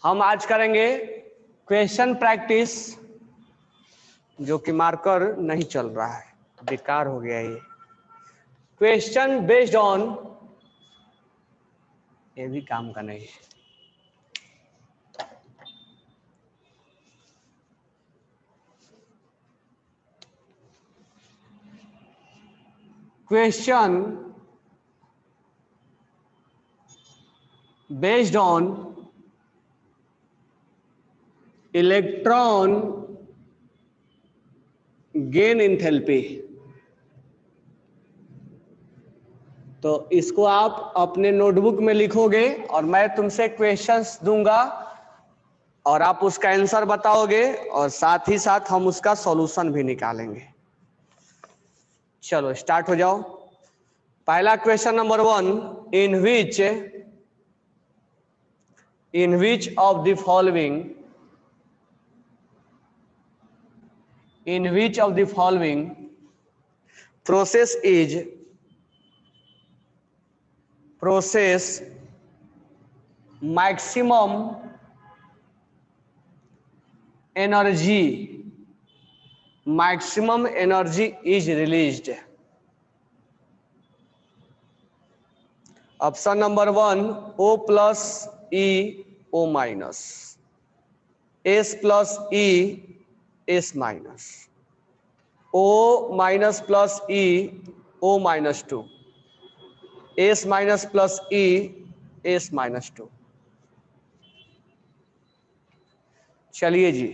हम आज करेंगे क्वेश्चन प्रैक्टिस, जो कि मार्कर नहीं चल रहा है, बेकार हो गया ये। क्वेश्चन बेस्ड ऑन, ये भी काम का नहीं है। Question based on electron gain enthalpy. तो इसको आप अपने नोटबुक में लिखोगे और मैं तुमसे क्वेश्चंस दूंगा और आप उसका आंसर बताओगे और साथ ही साथ हम उसका सॉल्यूशन भी निकालेंगे। चलो स्टार्ट हो जाओ। पहला question number 1, in which of the following process maximum energy is released? Option number 1, O plus E O minus, S plus E S minus, O minus plus E O minus 2, S minus plus E S minus 2। चलिए जी,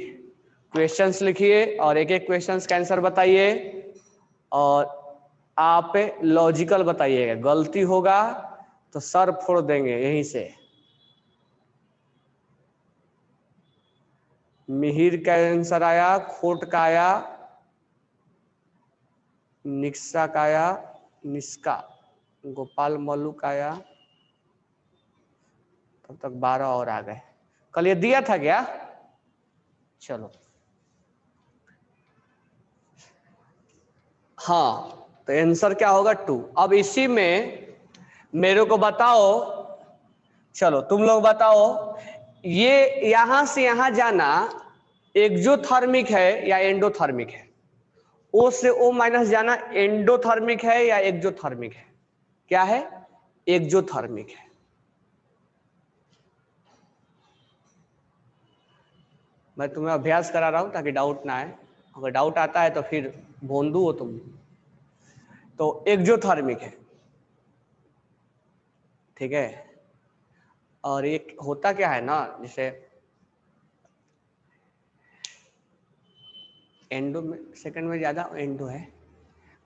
questions लिखिए और एक एक questions का answer बताइए और आप logical बताइएगा। गलती होगा तो सर फोड़ देंगे यहीं से। मिहिर का आंसर आया, खोट का आया, निक्सा का आया, निस्का, गोपाल मल्लू का आया। तब तक 12 और आ गए। कल ये दिया था क्या? चलो हाँ, तो आंसर क्या होगा 2। अब इसी में मेरे को बताओ, चलो तुम लोग बताओ, ये यहां से यहां जाना एक्सोथर्मिक है या एंडोथर्मिक है? ओ से ओ माइनस जाना एंडोथर्मिक है या एक्सोथर्मिक है? क्या है? एक्सोथर्मिक है। मैं तुम्हें अभ्यास करा रहा हूं ताकि डाउट ना आए। अगर डाउट आता है तो फिर भोंदू हो तुम। तो एक्सोथर्मिक है, ठीक है। और एक होता क्या है ना, जैसे एंडो में सेकंड में ज्यादा एंडो है।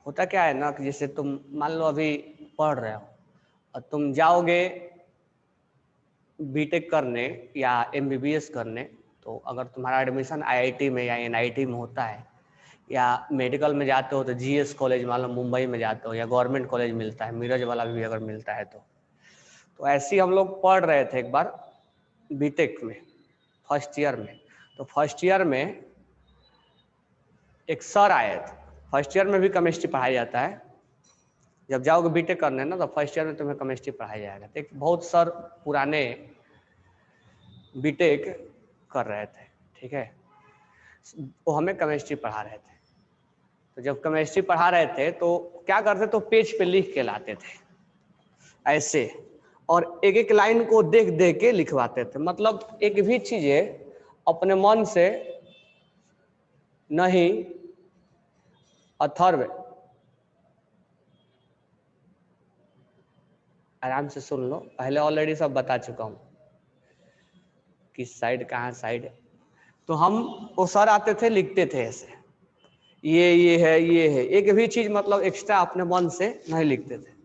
होता क्या है ना कि जैसे तुम मान लो अभी पढ़ रहे हो और तुम जाओगे बीटेक करने या एमबीबीएस करने, तो अगर तुम्हारा एडमिशन आईआईटी में या एनआईटी में होता है या मेडिकल में जाते हो तो जीएस कॉलेज मान लो मुंबई में जाते हो या गवर्नमेंट कॉलेज मिलता है, मिरज वाला भी अगर मिलता है तो ऐसे ही हम लोग पढ़ रहे थे एक बार बीटेक में फर्स्ट ईयर में। तो फर्स्ट ईयर में एक सर आए थे। फर्स्ट ईयर में भी केमिस्ट्री पढ़ाया जाता है। जब जाओगे बीटेक करने ना तो फर्स्ट ईयर में तुम्हें केमिस्ट्री पढ़ाया जाएगा। तो एक बहुत सर पुराने बीटेक कर रहे थे, ठीक है, वो हमें केमिस्ट्री पढ़ा रहे थे। तो जब केमिस्ट्री पढ़ा रहे थे तो क्या करते, तो पेज पे लिख के लाते थे ऐसे, और एक एक लाइन को देख देख के लिखवाते थे। मतलब एक भी चीजें अपने मन से नहीं, अथर्व आराम से सुन लो, पहले ऑलरेडी सब बता चुका हूं किस साइड कहाँ साइड। तो हम वो सर आते थे लिखते थे ऐसे, ये है ये है, एक भी चीज मतलब एक्स्ट्रा अपने मन से नहीं लिखते थे।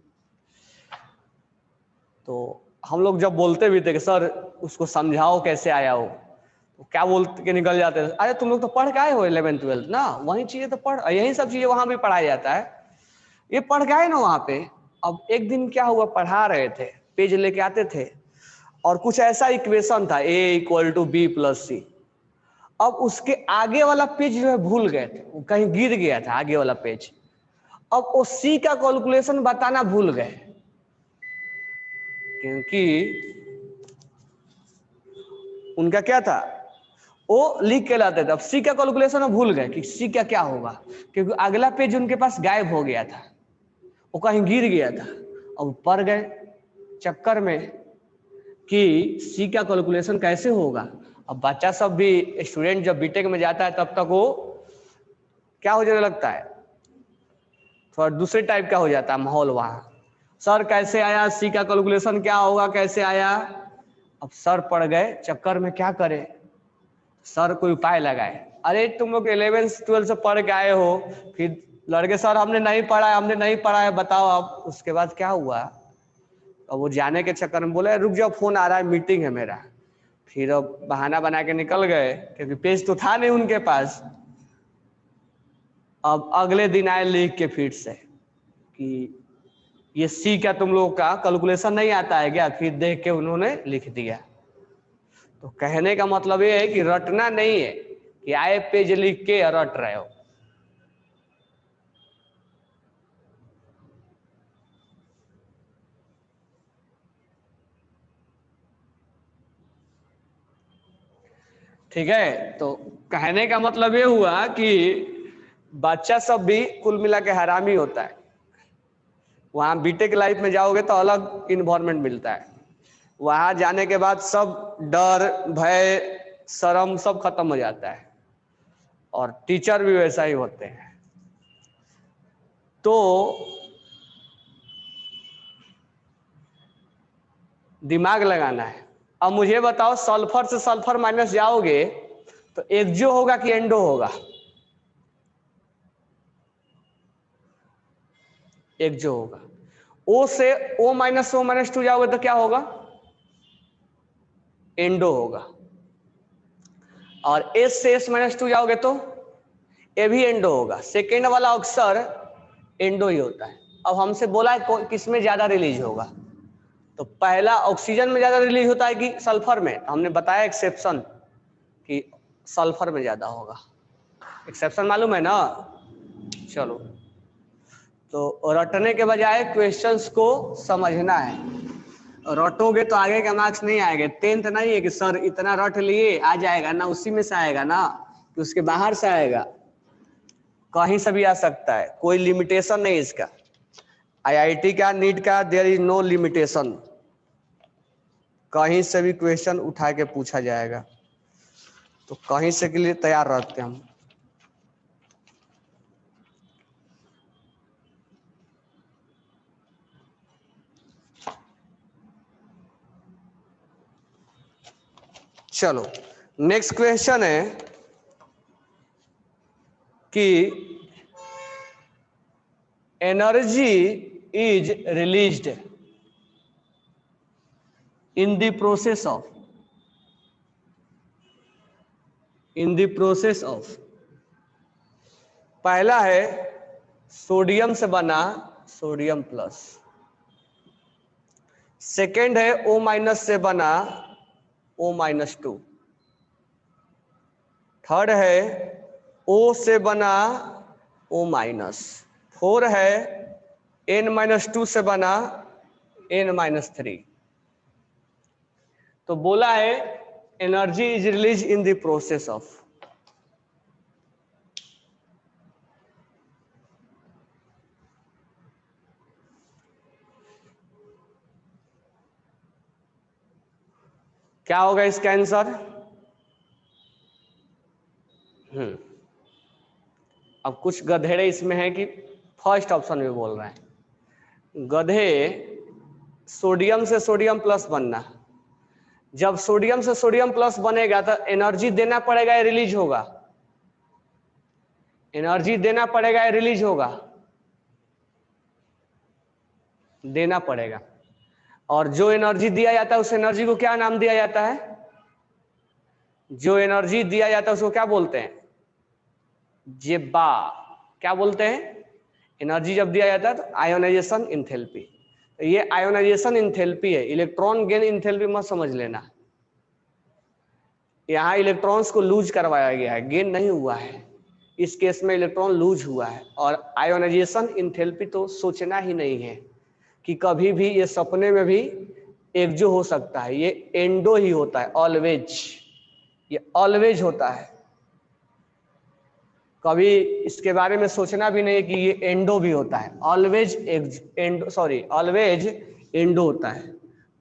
तो हम लोग जब बोलते भी थे कि सर उसको समझाओ कैसे आया हो, तो क्या बोलते के निकल जाते थे, अरे तुम लोग तो पढ़ के आए हो 11th 12th ना, वही चीजें तो पढ़, यही सब चीजें वहां भी पढ़ाया जाता है, ये पढ़ के आए ना वहां पे। अब एक दिन क्या हुआ, पढ़ा रहे थे, पेज लेके आते थे और कुछ ऐसा इक्वेशन था a = b + c। अब उसके आगे वाला पेज जो है भूल गए थे, वो कहीं गिर गया था आगे वाला पेज। अब वो c का कैलकुलेशन बताना भूल गए, क्योंकि उनका क्या था, वो लिख के लाते थे। अब सी का कैलकुलेशन भूल गए कि सी का क्या होगा, क्योंकि अगला पेज उनके पास गायब हो गया था, वो कहीं गिर गया था। अब पढ़ गए चक्कर में कि सी का कैलकुलेशन कैसे होगा। अब बच्चा सब भी, स्टूडेंट जब बीटेक में जाता है तब तक वो क्या हो जाने लगता है, थोड़ा दूसरे टाइप का हो जाता है माहौल वहाँ। सर कैसे आया, सी का कैलकुलेशन क्या होगा, कैसे आया। अब सर पड़ गए चक्कर में, क्या करे। सर कोई उपाय लगाए, अरे तुम लोग 11th-12th से पढ़ के आए हो। फिर लड़के सर हमने नहीं पढ़ा है, हमने नहीं पढ़ा है, बताओ आप। उसके बाद क्या हुआ, अब वो जाने के चक्कर में बोले रुक जाओ फोन आ रहा है, मीटिंग है मेरा। फिर अब बहाना बना के निकल गए, क्योंकि पेज तो था नहीं उनके पास। अब अगले दिन आए लिख के फिर से कि ये सी का तुम लोग का कैलकुलेशन नहीं आता है क्या। फिर देख के उन्होंने लिख दिया। तो कहने का मतलब ये है कि रटना नहीं है कि आए पेज लिख के रट रहे हो। ठीक है, तो कहने का मतलब ये हुआ कि बच्चा सब भी कुल मिला के हरामी होता है। वहां बीटेक लाइफ में जाओगे तो अलग इन्वायरमेंट मिलता है, वहां जाने के बाद सब डर भय शर्म सब खत्म हो जाता है, और टीचर भी वैसा ही होते हैं। तो दिमाग लगाना है। अब मुझे बताओ, सल्फर से सल्फर माइनस जाओगे तो एक्जो होगा कि एंडो होगा। एक्जो होगा। ओ से O-2 जाओगे तो क्या होगा, एंडो होगा। और S से S-2 जाओगे तो ये भी एंडो होगा। सेकेंड वाला अक्सर एंडो ही होता है। अब हमसे बोला है किस में ज्यादा रिलीज होगा, तो पहला ऑक्सीजन में ज्यादा रिलीज होता है कि सल्फर में। हमने बताया एक्सेप्शन कि सल्फर में ज्यादा होगा। एक्सेप्शन मालूम है ना। चलो, तो रटने के बजाय क्वेश्चंस को समझना है। रटोगे तो आगे का मार्क्स नहीं आएगा। 10th नहीं है कि सर इतना रट लिए आ जाएगा ना, उसी में से आएगा ना, कि उसके बाहर से आएगा। कहीं से भी आ सकता है, कोई लिमिटेशन नहीं इसका। आईआईटी का, नीट का देयर इज नो लिमिटेशन, कहीं से भी क्वेश्चन उठा के पूछा जाएगा। तो कहीं से के लिए तैयार रहते हैं हम। चलो, नेक्स्ट क्वेश्चन है कि energy is released in the process of पहला है सोडियम से बना सोडियम प्लस। सेकेंड है O- से बना O-2। थर्ड है O से बना O-। फोर है N-2 से बना N-3। तो बोला है energy is release in the process of. क्या होगा इसका आंसर। अब कुछ गधेड़े इसमें है कि फर्स्ट ऑप्शन में बोल रहे हैं। गधे, सोडियम से सोडियम प्लस बनना। जब सोडियम से सोडियम प्लस बनेगा तो एनर्जी देना पड़ेगा या रिलीज होगा। एनर्जी देना पड़ेगा या रिलीज होगा, देना पड़ेगा। और जो एनर्जी दिया जाता है उस एनर्जी को क्या नाम दिया जाता है। जो एनर्जी दिया जाता है उसको क्या बोलते हैं, जेब्बा। क्या बोलते हैं, एनर्जी जब दिया जाता है तो आयोनाइजेशन इंथैल्पी। तो ये आयोनाइजेशन इंथैल्पी है, इलेक्ट्रॉन गेन इंथैल्पी मत समझ लेना। यहाँ इलेक्ट्रॉन्स को लूज करवाया गया है, गेन नहीं हुआ है। इस केस में इलेक्ट्रॉन लूज हुआ है। और आयोनाइजेशन इंथैल्पी तो सोचना ही नहीं है कि कभी भी ये सपने में भी एक जो हो सकता है, ये एंडो ही होता है ऑलवेज। ये ऑलवेज होता है, कभी इसके बारे में सोचना भी नहीं कि ये एंडो भी होता है। Always endo, sorry, always endo होता है,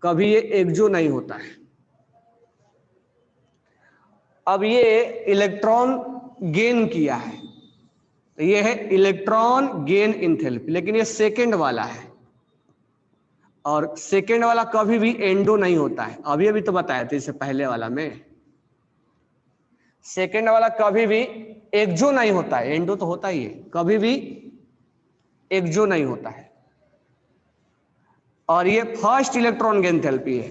कभी ये एक्जो नहीं होता है। अब ये इलेक्ट्रॉन गेन किया है, तो ये है इलेक्ट्रॉन गेन इंथैल्पी, लेकिन ये सेकंड वाला है, और सेकंड वाला कभी भी एंडो नहीं होता है। अभी अभी तो बताया था इससे पहले वाला में, सेकंड वाला कभी भी एक्जो नहीं होता है, एंडो तो होता ही है, कभी भी एक्जो नहीं होता है। और ये फर्स्ट इलेक्ट्रॉन गेन एंथैल्पी है,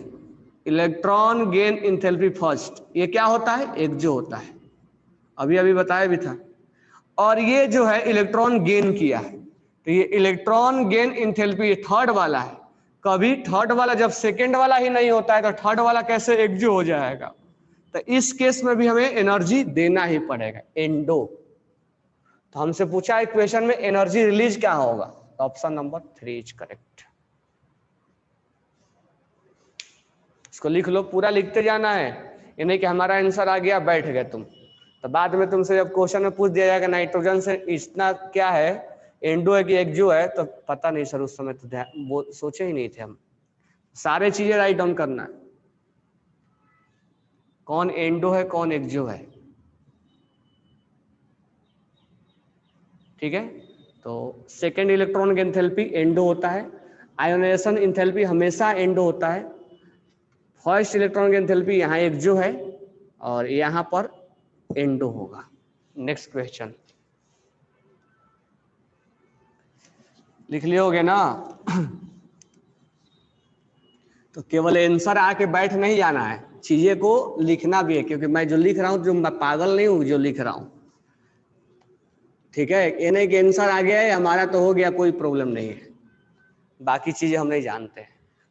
इलेक्ट्रॉन गेन एंथैल्पी फर्स्ट, ये क्या होता है, एक्जो होता है, अभी अभी बताया भी था। और ये जो है इलेक्ट्रॉन गेन किया है, तो ये इलेक्ट्रॉन गेन एंथैल्पी थर्ड वाला है, कभी थर्ड वाला जब सेकंड वाला ही नहीं होता है तो थर्ड वाला कैसे एक्जो हो जाएगा। तो इस केस में भी हमें एनर्जी देना ही पड़ेगा, एंडो। तो हमसे पूछा है क्वेश्चन में एनर्जी रिलीज क्या होगा, तो ऑप्शन नंबर 3 इज करेक्ट। इसको लिख लो, पूरा लिखते जाना है, ये नहीं कि हमारा आंसर आ गया बैठ गए तुम, तो बाद में तुमसे जब क्वेश्चन में पूछ दिया जाएगा नाइट्रोजन से इतना क्या है, एंडो है कि एक्जो है, तो पता नहीं सर, उस समय तो वो सोचे ही नहीं थे हम। सारे चीजें राइट डाउन करना है, कौन एंडो है कौन एक्जो है, ठीक है। तो सेकेंड इलेक्ट्रॉन की एंथैल्पी एंडो होता है, आयोनाइजेशन एंथैल्पी हमेशा एंडो होता है, फर्स्ट इलेक्ट्रॉन की एंथैल्पी यहाँ एक्जो है और यहाँ पर एंडो होगा। नेक्स्ट क्वेश्चन लिख लियोगे ना तो केवल आंसर आके बैठ नहीं जाना है, चीजें को लिखना भी है, क्योंकि मैं जो लिख रहा हूं, जो मैं पागल नहीं हूं जो लिख रहा हूं, ठीक है। ये नहीं कि आंसर आ गया है हमारा तो हो गया, कोई प्रॉब्लम नहीं है, बाकी चीजें हम नहीं जानते,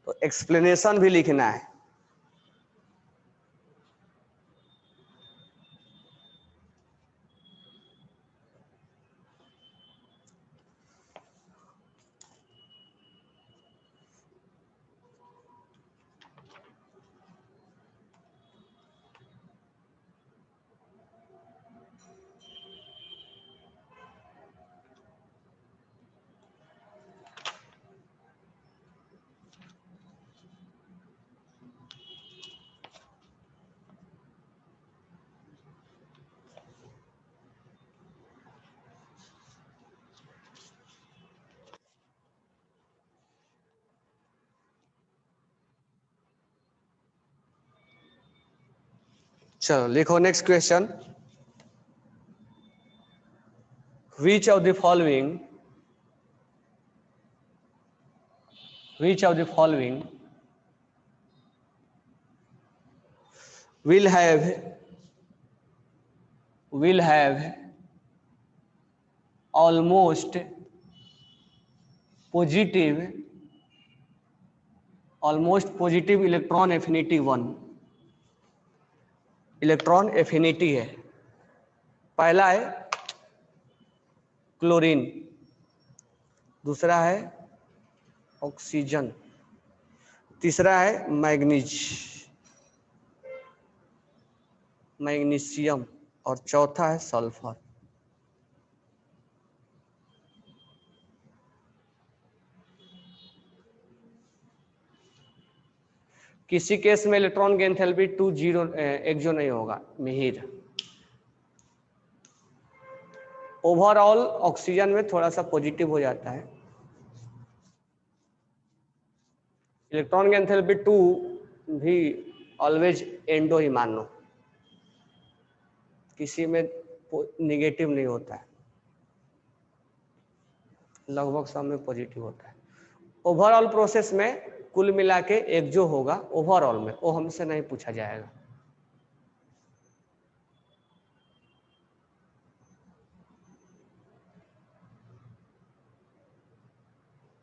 तो एक्सप्लेनेशन भी लिखना है। चलो लिखो next question, which of the following will have almost positive electron affinity 1। Electron affinity है, पहला है क्लोरीन, दूसरा है ऑक्सीजन, तीसरा है मैग्नीशियम और चौथा है सल्फर। किसी केस में इलेक्ट्रॉन की एंथैल्पी 2 एक्जो नहीं होगा, मिहिर। ओवरऑल ऑक्सीजन में थोड़ा सा पॉजिटिव हो जाता है, इलेक्ट्रॉन की एंथैल्पी 2 भी ऑलवेज एंडो ही मान लो, किसी में निगेटिव नहीं होता है, लगभग सब में पॉजिटिव होता है। ओवरऑल प्रोसेस में कुल मिला के एक जो होगा ओवरऑल में, वो हमसे नहीं पूछा जाएगा।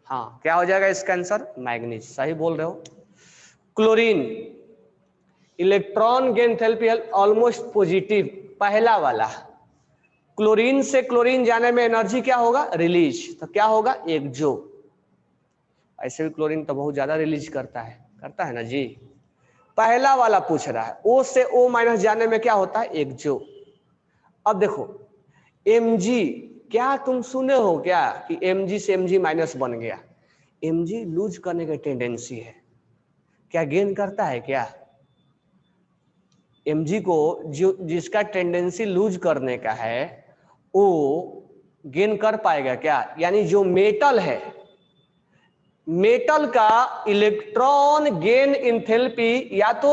हाँ, क्या हो जाएगा इसका आंसर, मैग्नीज, सही बोल रहे हो। क्लोरीन, इलेक्ट्रॉन की एंथैल्पी ऑलमोस्ट पॉजिटिव, पहला वाला। क्लोरीन से क्लोरीन जाने में एनर्जी क्या होगा, रिलीज, तो क्या होगा, एक्जो। ऐसे भी क्लोरीन तो बहुत ज्यादा रिलीज करता है ना जी, पहला वाला पूछ रहा है, O से O माइनस जाने में क्या होता है, एक जो। अब देखो Mg, क्या तुम सुने हो क्या कि Mg से Mg माइनस बन गया? Mg लूज करने की टेंडेंसी है, क्या गेन करता है क्या? Mg को जो जिसका टेंडेंसी लूज करने का है वो गेन कर पाएगा क्या? यानी जो मेटल है, मेटल का इलेक्ट्रॉन गेन इंथैल्पी या तो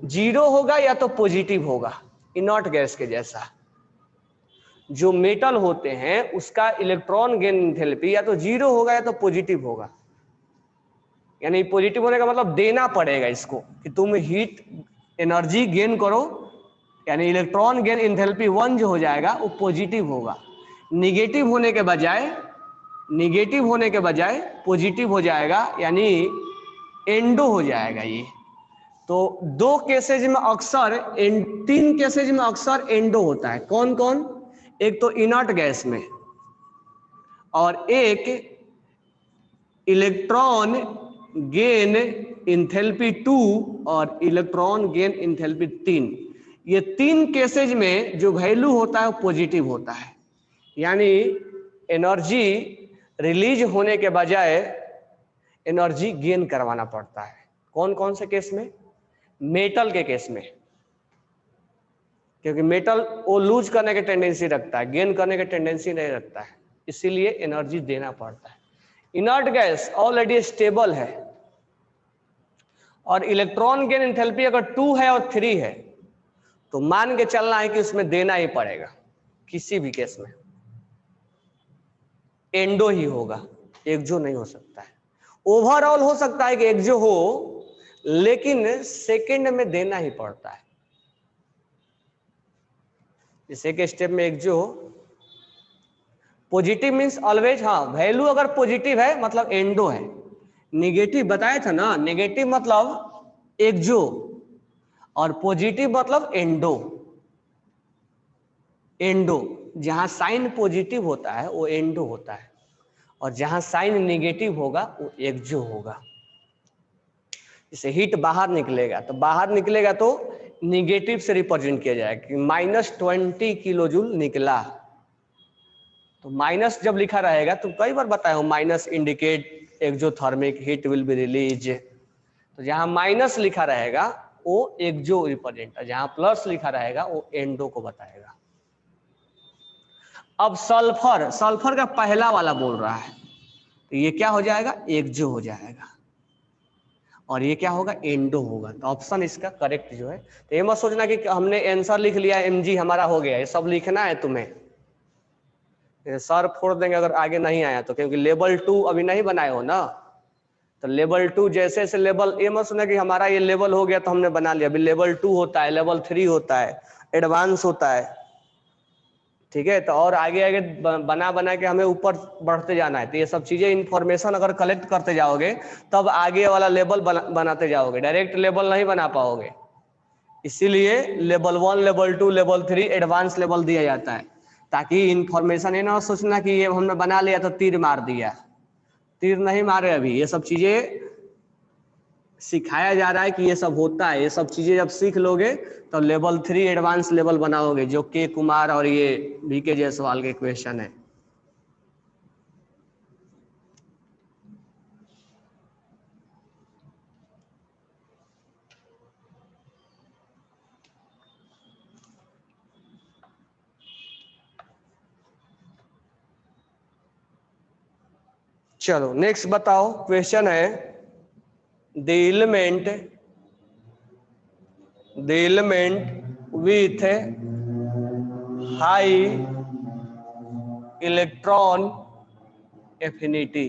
जीरो होगा या तो पॉजिटिव होगा, इनर्ट गैस के जैसा। जो मेटल होते हैं उसका इलेक्ट्रॉन गेन इंथैल्पी या तो जीरो होगा या तो पॉजिटिव होगा। यानी पॉजिटिव होने का मतलब देना पड़ेगा इसको कि तुम हीट एनर्जी गेन करो, यानी इलेक्ट्रॉन गेन इंथैल्पी 1 जो हो जाएगा वो पॉजिटिव होगा। निगेटिव होने के बजाय पॉजिटिव हो जाएगा, यानी एंडो हो जाएगा ये। तो दो केसेज में अक्सर, तीन केसेज में अक्सर एंडो होता है। कौन कौन? एक तो इनर्ट गैस में, और एक इलेक्ट्रॉन गेन इंथैल्पी 2 और इलेक्ट्रॉन गेन इंथैल्पी 3। ये तीन केसेज में जो वैल्यू होता है वो पॉजिटिव होता है, यानी एनर्जी रिलीज होने के बजाय एनर्जी गेन करवाना पड़ता है। कौन कौन से केस में? मेटल के केस में, क्योंकि मेटल वो लूज करने की टेंडेंसी रखता है, गेन करने की टेंडेंसी नहीं रखता है, इसीलिए एनर्जी देना पड़ता है। इनर्ट गैस ऑलरेडी स्टेबल है और इलेक्ट्रॉन गेन एंथैल्पी अगर 2 है और 3 है तो मान के चलना है कि उसमें देना ही पड़ेगा, किसी भी केस में एंडो ही होगा, एक्सो नहीं हो सकता है। ओवरऑल हो सकता है कि एक्सो हो, लेकिन सेकंड में देना ही पड़ता है। जैसे कि स्टेप में एक्सो हो, पॉजिटिव मीन्स ऑलवेज, हाँ वैल्यू अगर पॉजिटिव है मतलब एंडो है। नेगेटिव बताया था ना, नेगेटिव मतलब एक्सो और पॉजिटिव मतलब एंडो। एंडो जहां साइन पॉजिटिव होता है वो एंडो होता है, और जहां साइन नेगेटिव होगा वो एक्सो होगा। जैसे हीट बाहर निकलेगा तो निगेटिव से रिप्रेजेंट किया जाएगा कि -20 किलो जूल निकला। तो माइनस जब लिखा रहेगा तो कई बार बताया हूं, minus indicate exothermic heat will be release. तो जहां माइनस लिखा रहेगा वो एक्सो रिप्रेजेंट है, जहां प्लस लिखा रहेगा वो एंडो को बताएगा। अब सल्फर का पहला वाला बोल रहा है, तो ये क्या हो जाएगा, एक्सो हो जाएगा, और ये क्या होगा, एंडो होगा। तो ऑप्शन इसका करेक्ट जो है। तो ये मत सोचना कि हमने आंसर लिख लिया, एमजी हमारा हो गया, ये सब लिखना है तुम्हें। सर फोड़ देंगे अगर आगे नहीं आया तो, क्योंकि लेवल 2 अभी नहीं बनाए हो ना। तो लेवल 2 जैसे से लेवल, ये मत सुना कि हमारा ये लेवल हो गया तो हमने बना लिया। अभी लेवल 2 होता है, लेवल 3 होता है, एडवांस होता है, ठीक है। तो और आगे आगे बना के हमें ऊपर बढ़ते जाना है। तो ये सब चीजें इंफॉर्मेशन अगर कलेक्ट करते जाओगे तब आगे वाला लेवल बनाते जाओगे, डायरेक्ट लेवल नहीं बना पाओगे। इसीलिए level 1, level 2, level 3, advance level दिया जाता है, ताकि इंफॉर्मेशन ये ना सोचना कि ये हमने बना लिया तो तीर मार दिया। तीर नहीं मारे, अभी ये सब चीजें सिखाया जा रहा है कि ये सब होता है। ये सब चीजें जब सीख लोगे तो लेवल 3 एडवांस लेवल बनाओगे, जो के कुमार और ये VK जायसवाल के क्वेश्चन है। चलो नेक्स्ट बताओ, क्वेश्चन है the element with high electron affinity.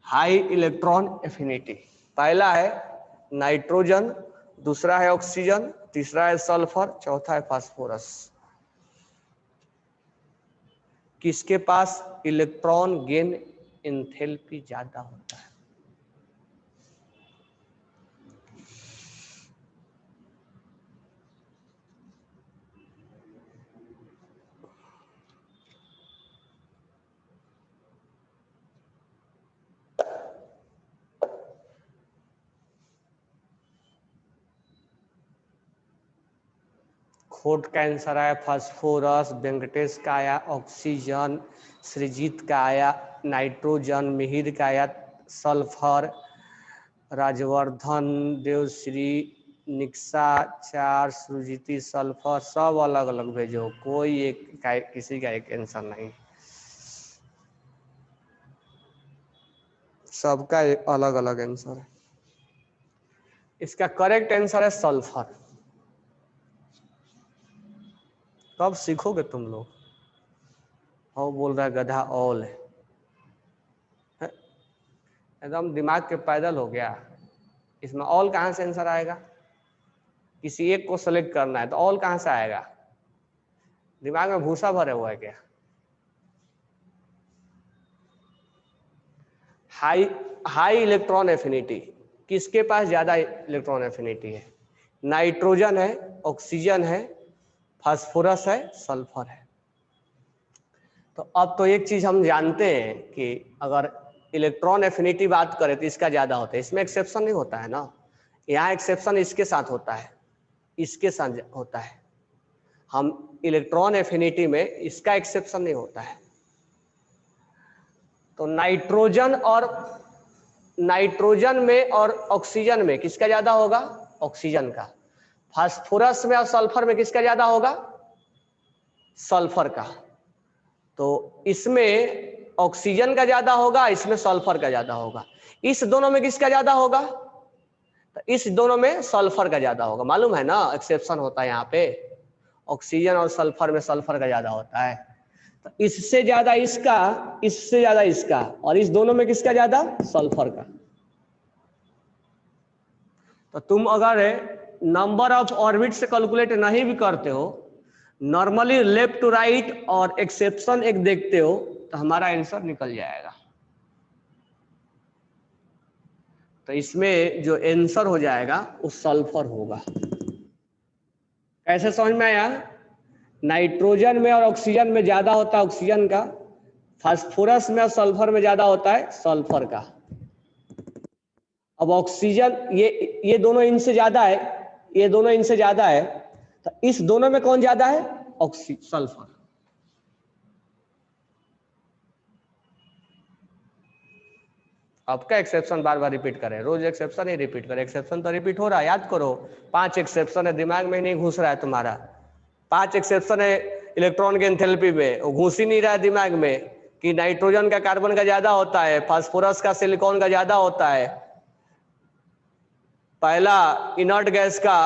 High electron affinity, पहला है नाइट्रोजन, दूसरा है ऑक्सीजन, तीसरा है सल्फर, चौथा है फास्फोरस। किसके पास इलेक्ट्रॉन गेन एंथैल्पी ज्यादा होता है? खोट का आंसर आया फास्फोरस, वेंकटेश का आया ऑक्सीजन, सृजित का आया नाइट्रोजन, मिहिर का आया सल्फर, राजवर्धन, देवश्री, निक्सा, चार, सुजीति सल्फर, सब अलग अलग भेजो, कोई एक किसी का एक आंसर नहीं, सबका अलग अलग आंसर है। इसका करेक्ट आंसर है सल्फर। कब सीखोगे तुम लोग? हाँ बोल रहा है गधा ऑल है, एकदम दिमाग के पैदल हो गया। इसमें ऑल कहाँ से आंसर आएगा? किसी एक को सेलेक्ट करना है तो ऑल कहाँ से आएगा? दिमाग में भूसा भरे हुआ है क्या? हाई इलेक्ट्रॉन एफिनिटी, किसके पास ज्यादा इलेक्ट्रॉन एफिनिटी है? नाइट्रोजन है, ऑक्सीजन है, फास्फोरस है, सल्फर है। तो अब तो एक चीज हम जानते हैं कि अगर इलेक्ट्रॉन एफिनिटी बात करें तो इसका ज्यादा होता है, इसमें एक्सेप्शन नहीं होता है ना, यहाँ एक्सेप्शन इसके साथ होता है, इसके साथ होता है। हम इलेक्ट्रॉन एफिनिटी में इसका एक्सेप्शन नहीं होता है। तो नाइट्रोजन में और ऑक्सीजन में किसका ज्यादा होगा? ऑक्सीजन का। फास्फोरस में और सल्फर में किसका ज्यादा होगा? सल्फर का। तो इसमें ऑक्सीजन का ज्यादा होगा, इसमें सल्फर का ज्यादा होगा। इस दोनों में किसका ज्यादा होगा? तो इस दोनों में सल्फर का ज्यादा होगा। मालूम है ना, एक्सेप्शन होता है यहाँ पे, ऑक्सीजन और सल्फर में सल्फर का ज्यादा होता है। तो इससे ज्यादा इसका, इससे ज्यादा इसका, और इस दोनों में किसका ज्यादा? सल्फर का। तो तुम अगर नंबर ऑफ ऑर्बिट से कैलकुलेट नहीं भी करते हो, नॉर्मली लेफ्ट टू राइट और एक्सेप्शन एक देखते हो, तो हमारा आंसर निकल जाएगा। तो इसमें जो आंसर हो जाएगा वो सल्फर होगा। कैसे समझ में आया? नाइट्रोजन में और ऑक्सीजन में ज्यादा होता है ऑक्सीजन का, फास्फोरस में और सल्फर में ज्यादा होता है सल्फर का। अब ऑक्सीजन ये दोनों इनसे ज्यादा है, ये दोनों इनसे ज्यादा है, तो इस दोनों में कौन ज्यादा है? सल्फर। आपका एक्सेप्शन बार बार रिपीट करें, रोज एक्सेप्शन ही रिपीट करें। एक्सेप्शन तो रिपीट हो रहा है, याद करो। 5 एक्सेप्शन है, दिमाग में नहीं घुस रहा है तुम्हारा। 5 एक्सेप्शन है इलेक्ट्रॉन के एंथैल्पी में, वो घुस ही नहीं रहा है दिमाग में कि नाइट्रोजन का कार्बन का ज्यादा होता है, फास्फोरस का सिलिकॉन का ज्यादा होता है। पहला इनर्ट गैस का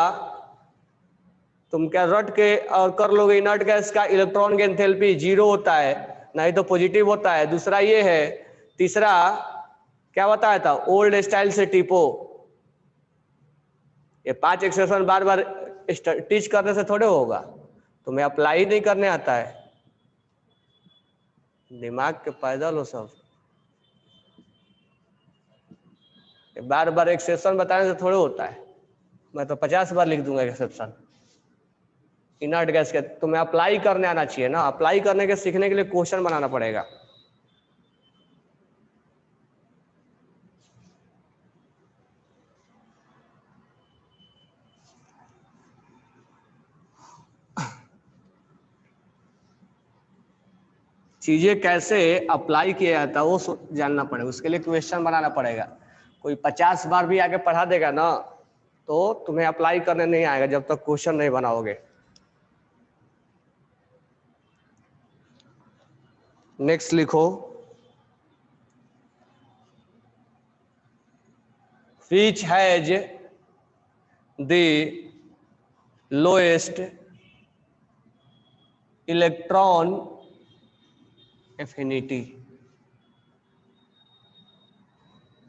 तुम क्या रट के कर लोगे, इनर्ट गैस का इलेक्ट्रॉन के एंथैल्पी 0 होता है, नहीं तो पॉजिटिव होता है। दूसरा ये है। तीसरा क्या बताया था? ओल्ड स्टाइल से टिपो। ये 5 एक्सेप्शन बार बार टीच करने से थोड़े होगा, तुम्हें अप्लाई नहीं करने आता है। दिमाग के पैदल हो सब, बार बार एक्सेप्शन बताने से थोड़े होता है। मैं तो 50 बार लिख दूंगा एक्सेप्शन इनर्ट गैस के। तुम्हें अप्लाई करने आना चाहिए ना, अप्लाई करने के सीखने के लिए क्वेश्चन बनाना पड़ेगा। चीजें कैसे अप्लाई किया जाता है वो जानना पड़ेगा, उसके लिए क्वेश्चन बनाना पड़ेगा। कोई 50 बार भी आके पढ़ा देगा ना तो तुम्हें अप्लाई करने नहीं आएगा जब तक क्वेश्चन नहीं बनाओगे। नेक्स्ट लिखो, which has the lowest electron affinity?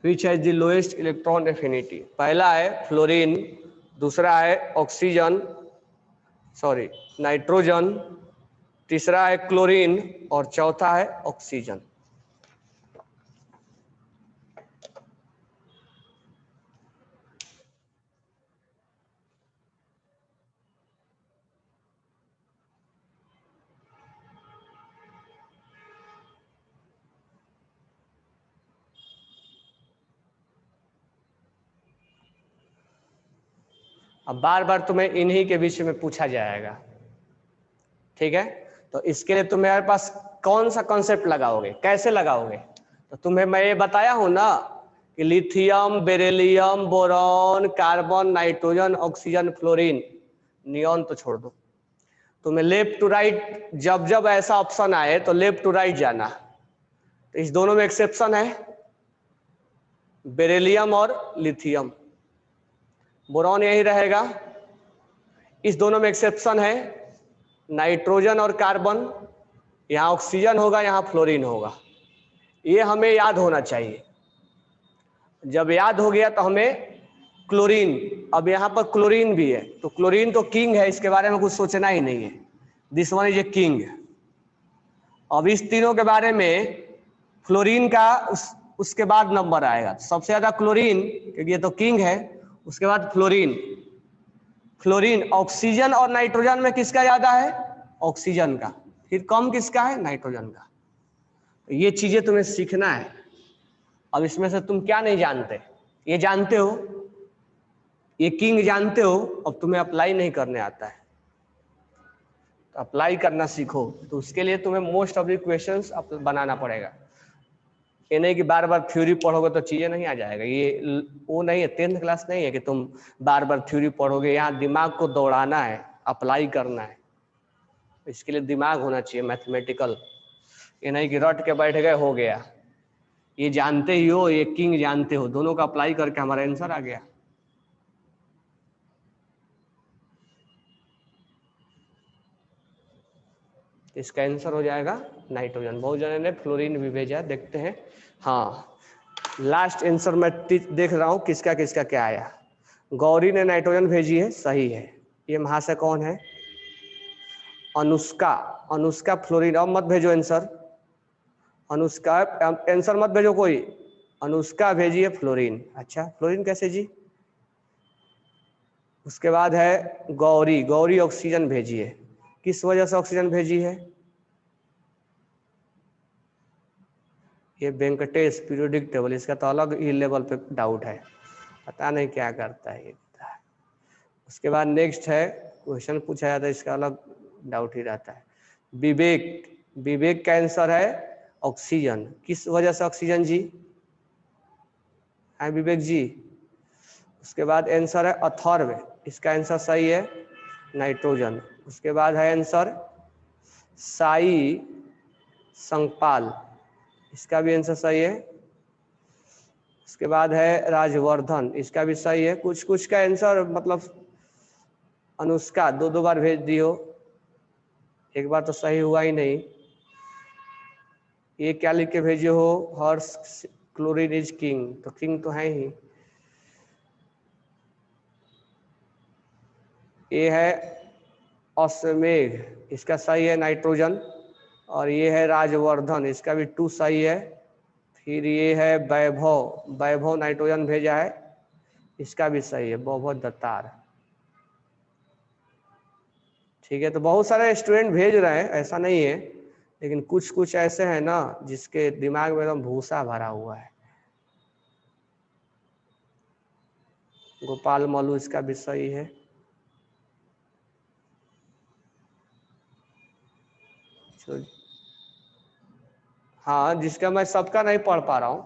Which has the lowest electron affinity? पहला है फ्लोरीन, दूसरा है ऑक्सीजन, सॉरी नाइट्रोजन, तीसरा है क्लोरीन और चौथा है ऑक्सीजन। अब बार बार तुम्हें इन्हीं के विषय में पूछा जाएगा। ठीक है, तो इसके लिए तुम्हारे पास कौन सा कॉन्सेप्ट लगाओगे, कैसे लगाओगे? तो तुम्हें मैं ये बताया हूं ना कि lithium, beryllium, boron, carbon, nitrogen, oxygen, fluorine, neon तो छोड़ दो। तुम्हें लेफ्ट टू राइट जब जब ऐसा ऑप्शन आए तो लेफ्ट टू राइट जाना। तो इस दोनों में एक्सेप्शन है, बेरिलियम और लिथियम। बोरॉन यही रहेगा। इस दोनों में एक्सेप्शन है, नाइट्रोजन और कार्बन, यहाँ ऑक्सीजन होगा, यहाँ फ्लोरीन होगा। ये हमें याद होना चाहिए। जब याद हो गया तो हमें क्लोरीन, अब यहाँ पर क्लोरीन भी है, तो क्लोरीन तो किंग है, इसके बारे में कुछ सोचना ही नहीं है। This one is a king. अब इस तीनों के बारे में फ्लोरीन का उसके बाद नंबर आएगा। सबसे ज्यादा क्लोरीन, क्योंकि ये तो किंग है, उसके बाद फ्लोरीन। फ्लोरीन ऑक्सीजन और नाइट्रोजन में किसका ज्यादा है? ऑक्सीजन का। फिर कम किसका है? नाइट्रोजन का। तो ये चीजें तुम्हें सीखना है। अब इसमें से तुम क्या नहीं जानते? ये जानते हो, ये किंग जानते हो, अब तुम्हें अप्लाई नहीं करने आता है, तो अप्लाई करना सीखो। तो उसके लिए तुम्हें मोस्ट ऑफ द क्वेश्चंस बनाना पड़ेगा। ये नहीं कि बार बार थ्योरी पढ़ोगे तो चीजें नहीं आ जाएगा। ये वो नहीं है, 10th क्लास नहीं है कि तुम बार बार थ्योरी पढ़ोगे। यहाँ दिमाग को दौड़ाना है, अप्लाई करना है। इसके लिए दिमाग होना चाहिए मैथमेटिकल। ये नहीं कि रट के बैठ गए हो गया। ये जानते ही हो, ये किंग जानते हो, दोनों का अप्लाई करके हमारा आंसर आ गया। इसका आंसर हो जाएगा नाइट्रोजन। बहुत जने ने फ्लोरीन भी भेजा, देखते हैं। हाँ, लास्ट आंसर मैं देख रहा हूं किसका किसका क्या आया। गौरी ने नाइट्रोजन भेजी है, सही है। ये महाशय कौन है? अनुष्का। अनुष्का फ्लोरीन। अब मत भेजो आंसर, अनुष्का आंसर मत भेजो कोई। अनुष्का भेजी है फ्लोरीन। अच्छा, फ्लोरीन कैसे जी? उसके बाद है गौरी। गौरी ऑक्सीजन भेजी है। किस वजह से ऑक्सीजन भेजी है? ये वेंकटेश पीरियोडिक टेबल, इसका तो अलग ही लेवल पे डाउट है, पता नहीं क्या करता है ये। उसके बाद नेक्स्ट है, क्वेश्चन पूछा जाता है, इसका अलग डाउट ही रहता है। विवेक। विवेक का आंसर है ऑक्सीजन। किस वजह से ऑक्सीजन जी? है विवेक जी। उसके बाद आंसर है अथर्व, इसका आंसर सही है नाइट्रोजन। उसके बाद है आंसर साई संगपाल, इसका भी आंसर सही है। उसके बाद है राजवर्धन, इसका भी सही है। कुछ कुछ का आंसर मतलब अनुष्का दो दो बार भेज दियो, एक बार तो सही हुआ ही नहीं। ये क्या लिख के भेजे हो? हर्ष क्लोरीन इज किंग, तो किंग तो है ही। ये है अश्वमेघ, इसका सही है नाइट्रोजन। और ये है राजवर्धन, इसका भी 2 सही है। फिर ये है वैभव। वैभव नाइट्रोजन भेजा है, इसका भी सही है, वैभव दत्तार। ठीक है, तो बहुत सारे स्टूडेंट भेज रहे हैं, ऐसा नहीं है, लेकिन कुछ कुछ ऐसे हैं ना जिसके दिमाग में एकदम भूसा भरा हुआ है। गोपाल मल्लू, इसका भी सही है। हाँ, जिसका मैं सबका नहीं पढ़ पा रहा हूं।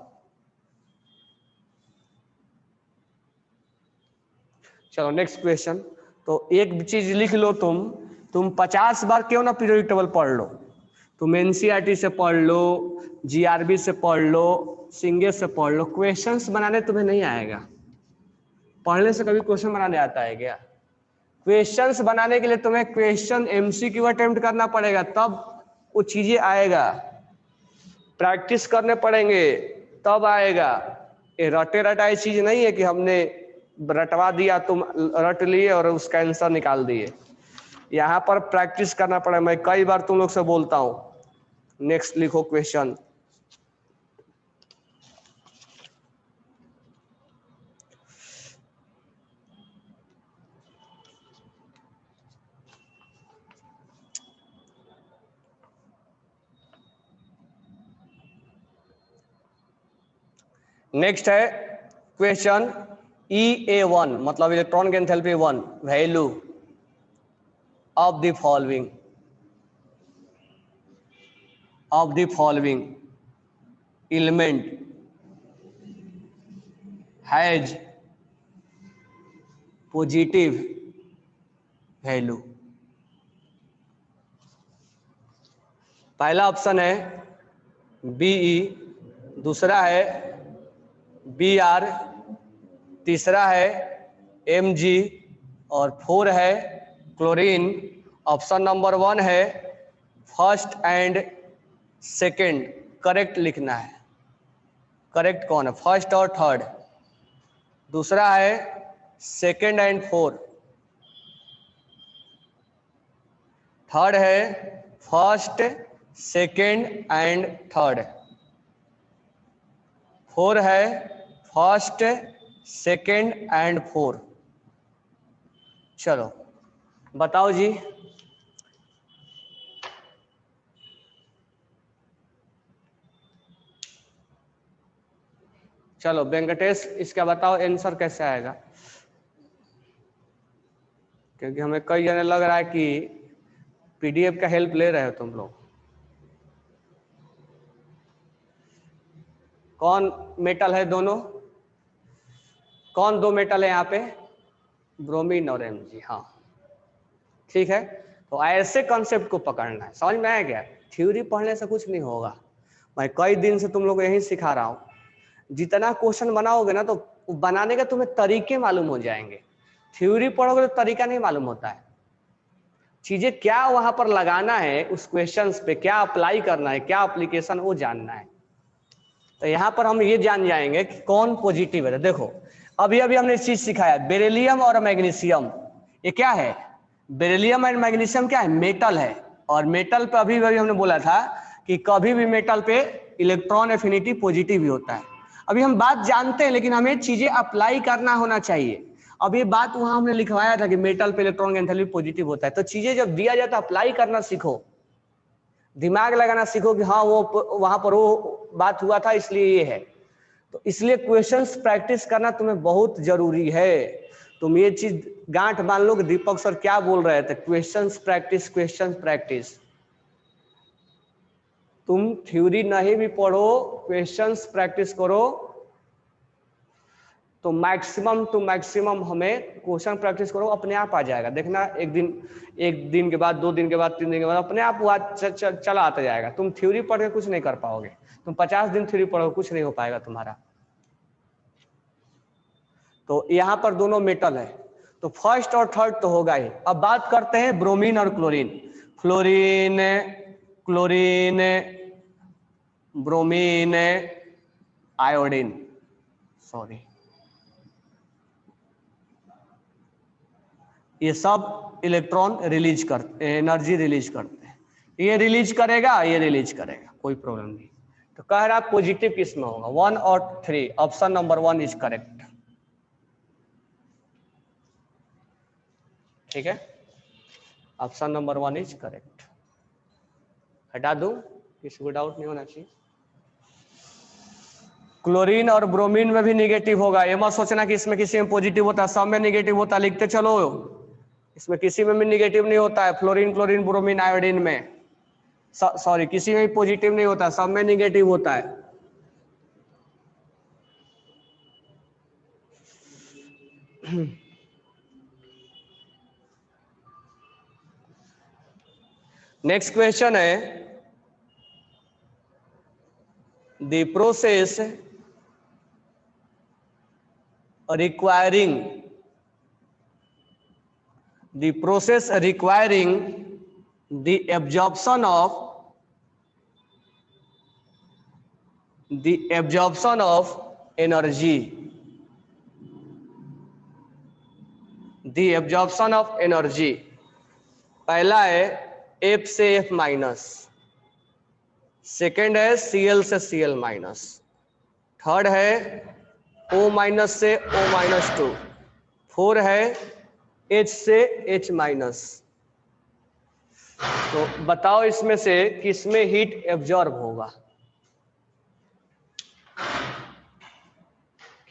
चलो नेक्स्ट क्वेश्चन। तो एक चीज लिख लो, तुम 50 बार क्यों ना पीरियोडिक टेबल पढ़ लो। तुम एनसीईआरटी से पढ़ लो, जीआरबी से पढ़ लो, सिंगे से पढ़ लो, क्वेश्चंस बनाने तुम्हें नहीं आएगा। पढ़ने से कभी क्वेश्चन बनाने आता है क्या? क्वेश्चंस बनाने के लिए तुम्हें क्वेश्चन एमसीक्यू अटेम्प्ट करना पड़ेगा, तब वो चीजें आएगा। प्रैक्टिस करने पड़ेंगे तब आएगा। ये रटे रटाई चीज नहीं है कि हमने रटवा दिया, तुम रट लिए और उसका आंसर निकाल दिए। यहाँ पर प्रैक्टिस करना पड़ेगा। मैं कई बार तुम लोग से बोलता हूँ। नेक्स्ट लिखो क्वेश्चन। नेक्स्ट है क्वेश्चन EA1, मतलब electronic enthalpy 1, value of the following. Of the following element has positive value. पहला ऑप्शन है बीई, दूसरा है बीआर, तीसरा है एमजी और 4 है क्लोरीन। ऑप्शन नंबर 1 है फर्स्ट एंड सेकंड, करेक्ट लिखना है। करेक्ट कौन है? फर्स्ट और थर्ड। दूसरा है सेकंड एंड 4। थर्ड है फर्स्ट सेकंड एंड थर्ड। 4 है फर्स्ट सेकंड एंड 4। चलो बताओ जी। चलो वेंकटेश, इसका बताओ आंसर कैसे आएगा, क्योंकि हमें कई जने लग रहा है कि पीडीएफ का हेल्प ले रहे हो तुम लोग। कौन मेटल है दोनों? कौन दो मेटल है यहाँ पे? ब्रोमीन और एमजी। हाँ ठीक है, तो ऐसे कॉन्सेप्ट को पकड़ना है। समझ में आया क्या? थ्योरी पढ़ने से कुछ नहीं होगा। मैं कई दिन से तुम लोग को यही सिखा रहा हूँ। जितना क्वेश्चन बनाओगे ना तो बनाने के तुम्हें तरीके मालूम हो जाएंगे। थ्योरी पढ़ोगे तो तरीका नहीं मालूम होता है। चीजें क्या वहां पर लगाना है, उस क्वेश्चंस पे क्या अप्लाई करना है, क्या एप्लीकेशन वो जानना है। तो यहाँ पर हम ये जान जाएंगे कि कौन पॉजिटिव है। देखो अभी अभी हमने इस चीज सिखाया, बेरिलियम और मैग्नीशियम। ये क्या है? बेरिलियम एंड मैग्नीशियम क्या है? मेटल है। और मेटल पे अभी अभी हमने बोला था कि कभी भी मेटल पे इलेक्ट्रॉन एफिनिटी पॉजिटिव ही होता है। अभी हम बात जानते हैं, लेकिन हमें चीजें अप्लाई करना होना चाहिए। अब ये बात वहां हमने लिखवाया था कि मेटल पे इलेक्ट्रॉन एंथैल्पी पॉजिटिव होता है। तो चीजें जब दिया जाए तो अप्लाई करना सीखो, दिमाग लगाना सीखो कि हाँ वो वहां पर वो बात हुआ था इसलिए ये है। तो इसलिए क्वेश्चंस प्रैक्टिस करना तुम्हें बहुत जरूरी है। तुम ये चीज गांठ मान लो कि दीपक सर क्या बोल रहे थे, क्वेश्चंस प्रैक्टिस, क्वेश्चंस प्रैक्टिस। तुम थ्योरी नहीं भी पढ़ो, क्वेश्चंस प्रैक्टिस करो तो मैक्सिमम टू मैक्सिमम हमें क्वेश्चन प्रैक्टिस करो, अपने आप आ जाएगा। देखना एक दिन के बाद, 2 दिन के बाद, 3 दिन के बाद अपने आप वो चला आता जाएगा। तुम थ्योरी पढ़ के कुछ नहीं कर पाओगे। तुम 50 दिन थ्योरी पढ़ो, कुछ नहीं हो पाएगा तुम्हारा। तो यहाँ पर दोनों मेटल है, तो फर्स्ट और थर्ड तो होगा ही। अब बात करते हैं ब्रोमीन और chlorine. Fluorine, chlorine, bromine, iodine, sorry, ये सब इलेक्ट्रॉन रिलीज करते, एनर्जी रिलीज करते हैं। ये रिलीज करेगा, ये रिलीज करेगा, कोई प्रॉब्लम नहीं। तो कह रहा पॉजिटिव किस में होगा? 1 और 3। Option number 1 is correct. ठीक है, ऑप्शन नंबर 1 इज करेक्ट। हटा दूं, किसी को डाउट नहीं होना चाहिए। क्लोरीन और ब्रोमीन में भी निगेटिव होगा। ये मत सोचना कि इसमें किसी में पॉजिटिव होता है, सब में निगेटिव होता है। लिखते चलो, इसमें किसी में भी निगेटिव नहीं होता है। फ्लोरीन, क्लोरीन, ब्रोमीन, आयोडीन में, सॉरी, किसी में भी पॉजिटिव नहीं होता, सब में निगेटिव होता है। नेक्स्ट क्वेश्चन है, the process requiring the absorption of energy, पहला है F से F माइनस, सेकेंड है Cl से Cl माइनस, थर्ड है O माइनस से O माइनस 2, 4 है H से H माइनस। तो बताओ इसमें से किसमें हीट एब्जॉर्ब होगा?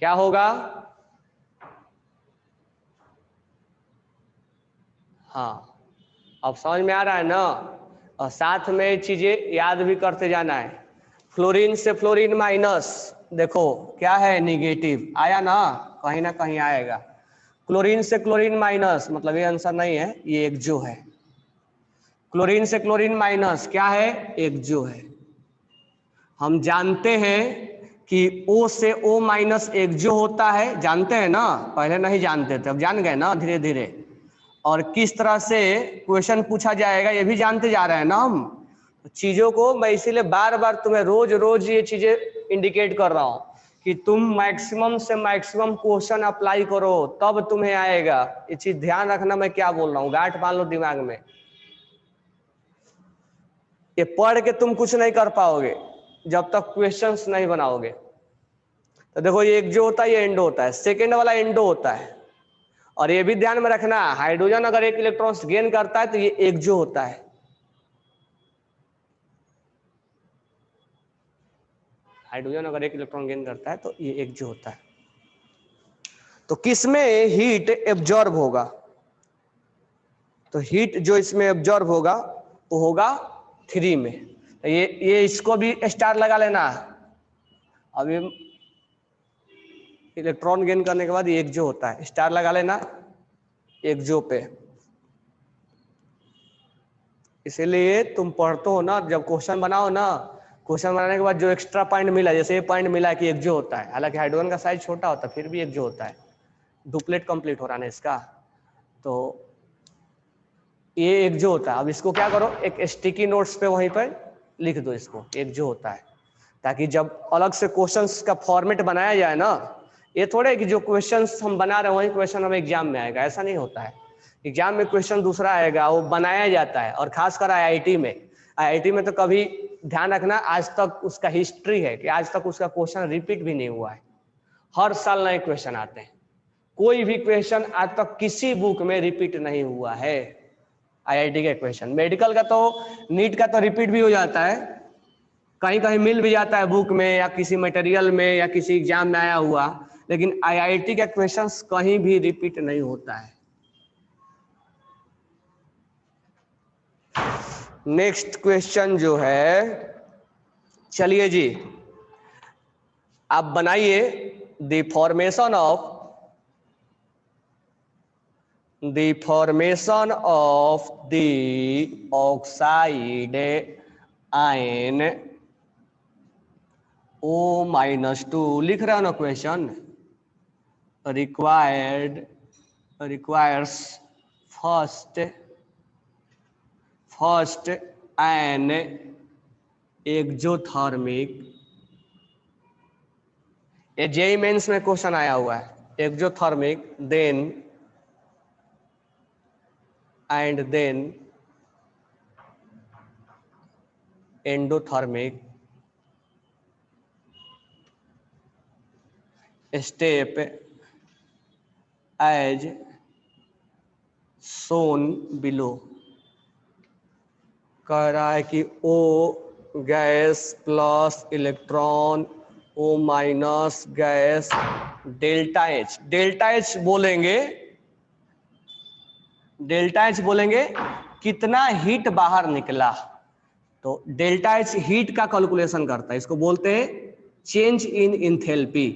क्या होगा? हाँ, अब समझ में आ रहा है ना? और साथ में चीजें याद भी करते जाना है। फ्लोरीन से फ्लोरीन माइनस, देखो क्या है, निगेटिव आया ना कहीं आएगा। क्लोरीन से क्लोरीन माइनस, मतलब ये आंसर नहीं है, ये एक जो है। क्लोरीन से क्लोरीन माइनस क्या है, एक जो है। हम जानते हैं कि O से O माइनस एक जो होता है, जानते हैं ना, पहले नहीं जानते थे, अब जान गए ना धीरे धीरे। और किस तरह से क्वेश्चन पूछा जाएगा ये भी जानते जा रहे हैं ना हम। चीजों को मैं इसीलिए बार बार तुम्हें रोज रोज ये चीजें इंडिकेट कर रहा हूं कि तुम मैक्सिमम से मैक्सिमम क्वेश्चन अप्लाई करो, तब तुम्हें आएगा। ये चीज ध्यान रखना मैं क्या बोल रहा हूँ, गांठ बांध लो दिमाग में। ये पढ़ के तुम कुछ नहीं कर पाओगे जब तक क्वेश्चंस नहीं बनाओगे। तो देखो ये एक जो होता है ये एंडो होता है, सेकेंड वाला एंडो होता है। और ये भी ध्यान में रखना, हाइड्रोजन अगर एक इलेक्ट्रॉन्स गेन करता है तो ये एक जो होता है। हाइड्रोजन अगर एक इलेक्ट्रॉन गेन करता है तो ये एक जो होता है। तो किसमें हीट एब्जॉर्ब होगा, तो हीट जो इसमें एब्जॉर्ब होगा वो होगा 3 में। तो ये इसको भी स्टार लगा लेना। अब ये इलेक्ट्रॉन गेन करने के बाद ये एक जो होता है, स्टार लगा लेना एक जो पे। इसीलिए तुम पढ़ते हो ना, जब क्वेश्चन बनाओ ना, क्वेश्चन बनाने के बाद जो एक्स्ट्रा पॉइंट मिला, जैसे ये पॉइंट मिला कि एक जो होता है, हालांकि हाइड्रोजन का साइज छोटा होता है फिर भी एक जो होता है, डुप्लेट कंप्लीट हो रहा है इसका, तो ये एक जो होता है। अब इसको क्या करो, एक स्टिकी नोट्स पे वहीं पर लिख दो इसको, एक जो होता है, ताकि जब अलग से क्वेश्चंस का फॉर्मेट बनाया जाए ना, ये थोड़े कि जो क्वेश्चंस हम बना रहे हैं वही क्वेश्चन हमें एग्जाम में आएगा, ऐसा नहीं होता है। एग्जाम में क्वेश्चन दूसरा आएगा, वो बनाया जाता है। और खासकर आईआईटी में तो कभी ध्यान रखना, आज तक उसका हिस्ट्री है कि आज तक उसका क्वेश्चन रिपीट भी नहीं हुआ है, हर साल नए क्वेश्चन आते हैं। कोई भी क्वेश्चन आज तक किसी बुक में रिपीट नहीं हुआ है आईआईटी के क्वेश्चन। मेडिकल का तो, नीट का तो रिपीट भी हो जाता है, कहीं कहीं मिल भी जाता है बुक में या किसी मटेरियल में या किसी एग्जाम में आया हुआ, लेकिन आईआईटी का क्वेश्चंस कहीं भी रिपीट नहीं होता है। नेक्स्ट क्वेश्चन जो है, चलिए जी आप बनाइए, the formation of the oxide ion O-2 लिख रहे हो ना question, requires first an exothermic, ये जेईई मेंस में क्वेश्चन आया हुआ है, exothermic then endothermic step as shown below. कह रहा है कि O gas plus electron, O minus gas, delta H बोलेंगे कितना हीट बाहर निकला। तो डेल्टा एच हीट का कैलकुलेशन करता है, इसको बोलते हैं चेंज इन इंथैल्पी।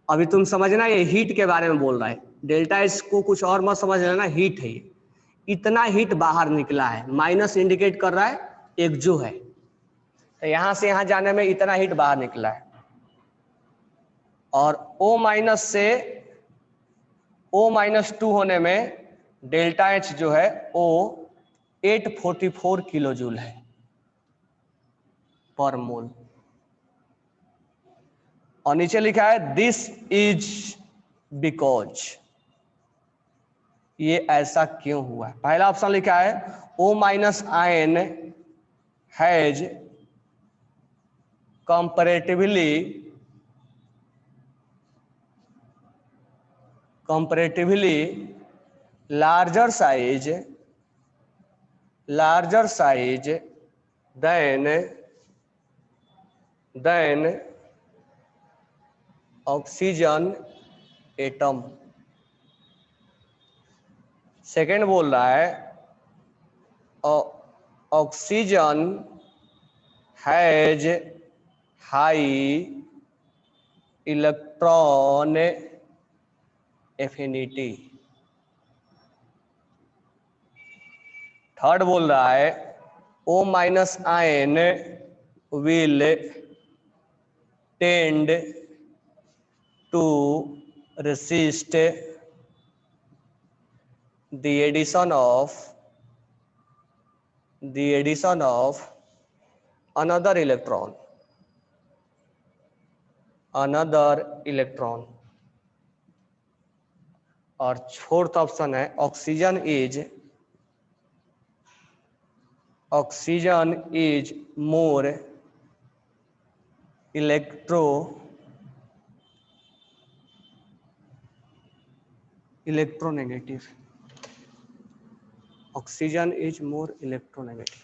अभी तुम समझना ये हीट के बारे में बोल रहा है, डेल्टा एच को कुछ और मत समझ लेना, हीट है ये। इतना हीट बाहर निकला है, माइनस इंडिकेट कर रहा है एक जो है, तो यहां से यहां जाने में इतना हीट बाहर निकला है। और O माइनस से O-2 होने में डेल्टा एच जो है O 844 किलो जूल है पर मोल। और नीचे लिखा है दिस इज बिकॉज, ये ऐसा क्यों हुआ है। पहला ऑप्शन लिखा है O minus ion has comparatively larger size than oxygen atom. Second बोल रहा है oxygen has high electron affinity. Third बोल रहा है O minus ion will tend to resist the addition of another electron और फोर्थ ऑप्शन है oxygen is more electronegative. Oxygen is more electronegative.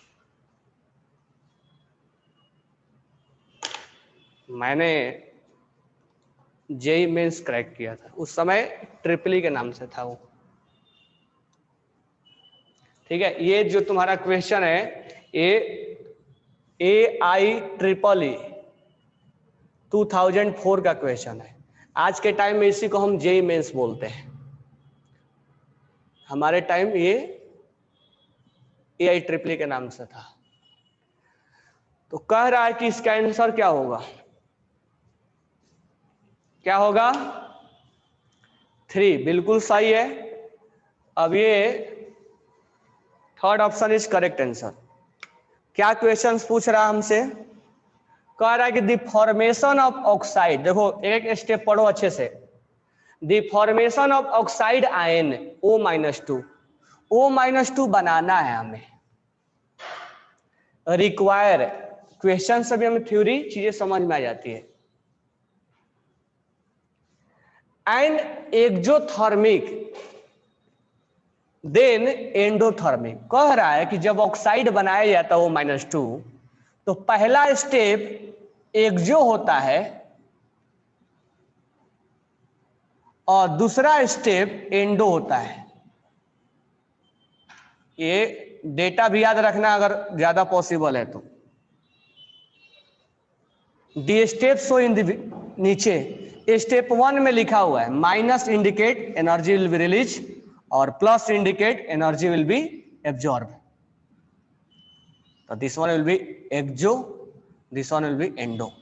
मैंने JEE Mains crack किया था, उस समय ट्रिपली के नाम से था वो। ठीक है, ये जो तुम्हारा क्वेश्चन है AIEEE 2004 का क्वेश्चन है। आज के टाइम में इसी को हम जेई मेंस बोलते हैं। हमारे टाइम ये AIEEE के नाम से था। तो कह रहा है कि इसका आंसर क्या होगा? क्या होगा? 3 बिल्कुल सही है। अब ये third option is correct answer. क्या क्वेश्चन पूछ रहा है हमसे? कह रहा है कि द फॉर्मेशन ऑफ ऑक्साइड, देखो एक स्टेप पढ़ो अच्छे से। The formation of oxide ion O-2 बनाना है हमें। रिक्वायर क्वेश्चन से भी हमें थ्योरी चीजें समझ में आ जाती है। And exothermic then endothermic. कह रहा है कि जब ऑक्साइड बनाया जाता है O-2 तो पहला स्टेप एक्सो होता है और दूसरा स्टेप एंडो होता है। ये डेटा भी याद रखना अगर ज्यादा पॉसिबल है तो। डी स्टेप सो इन नीचे स्टेप 1 में लिखा हुआ है minus indicate energy will be release और plus indicate energy will be absorb. तो this one will be exo, this one will be endo.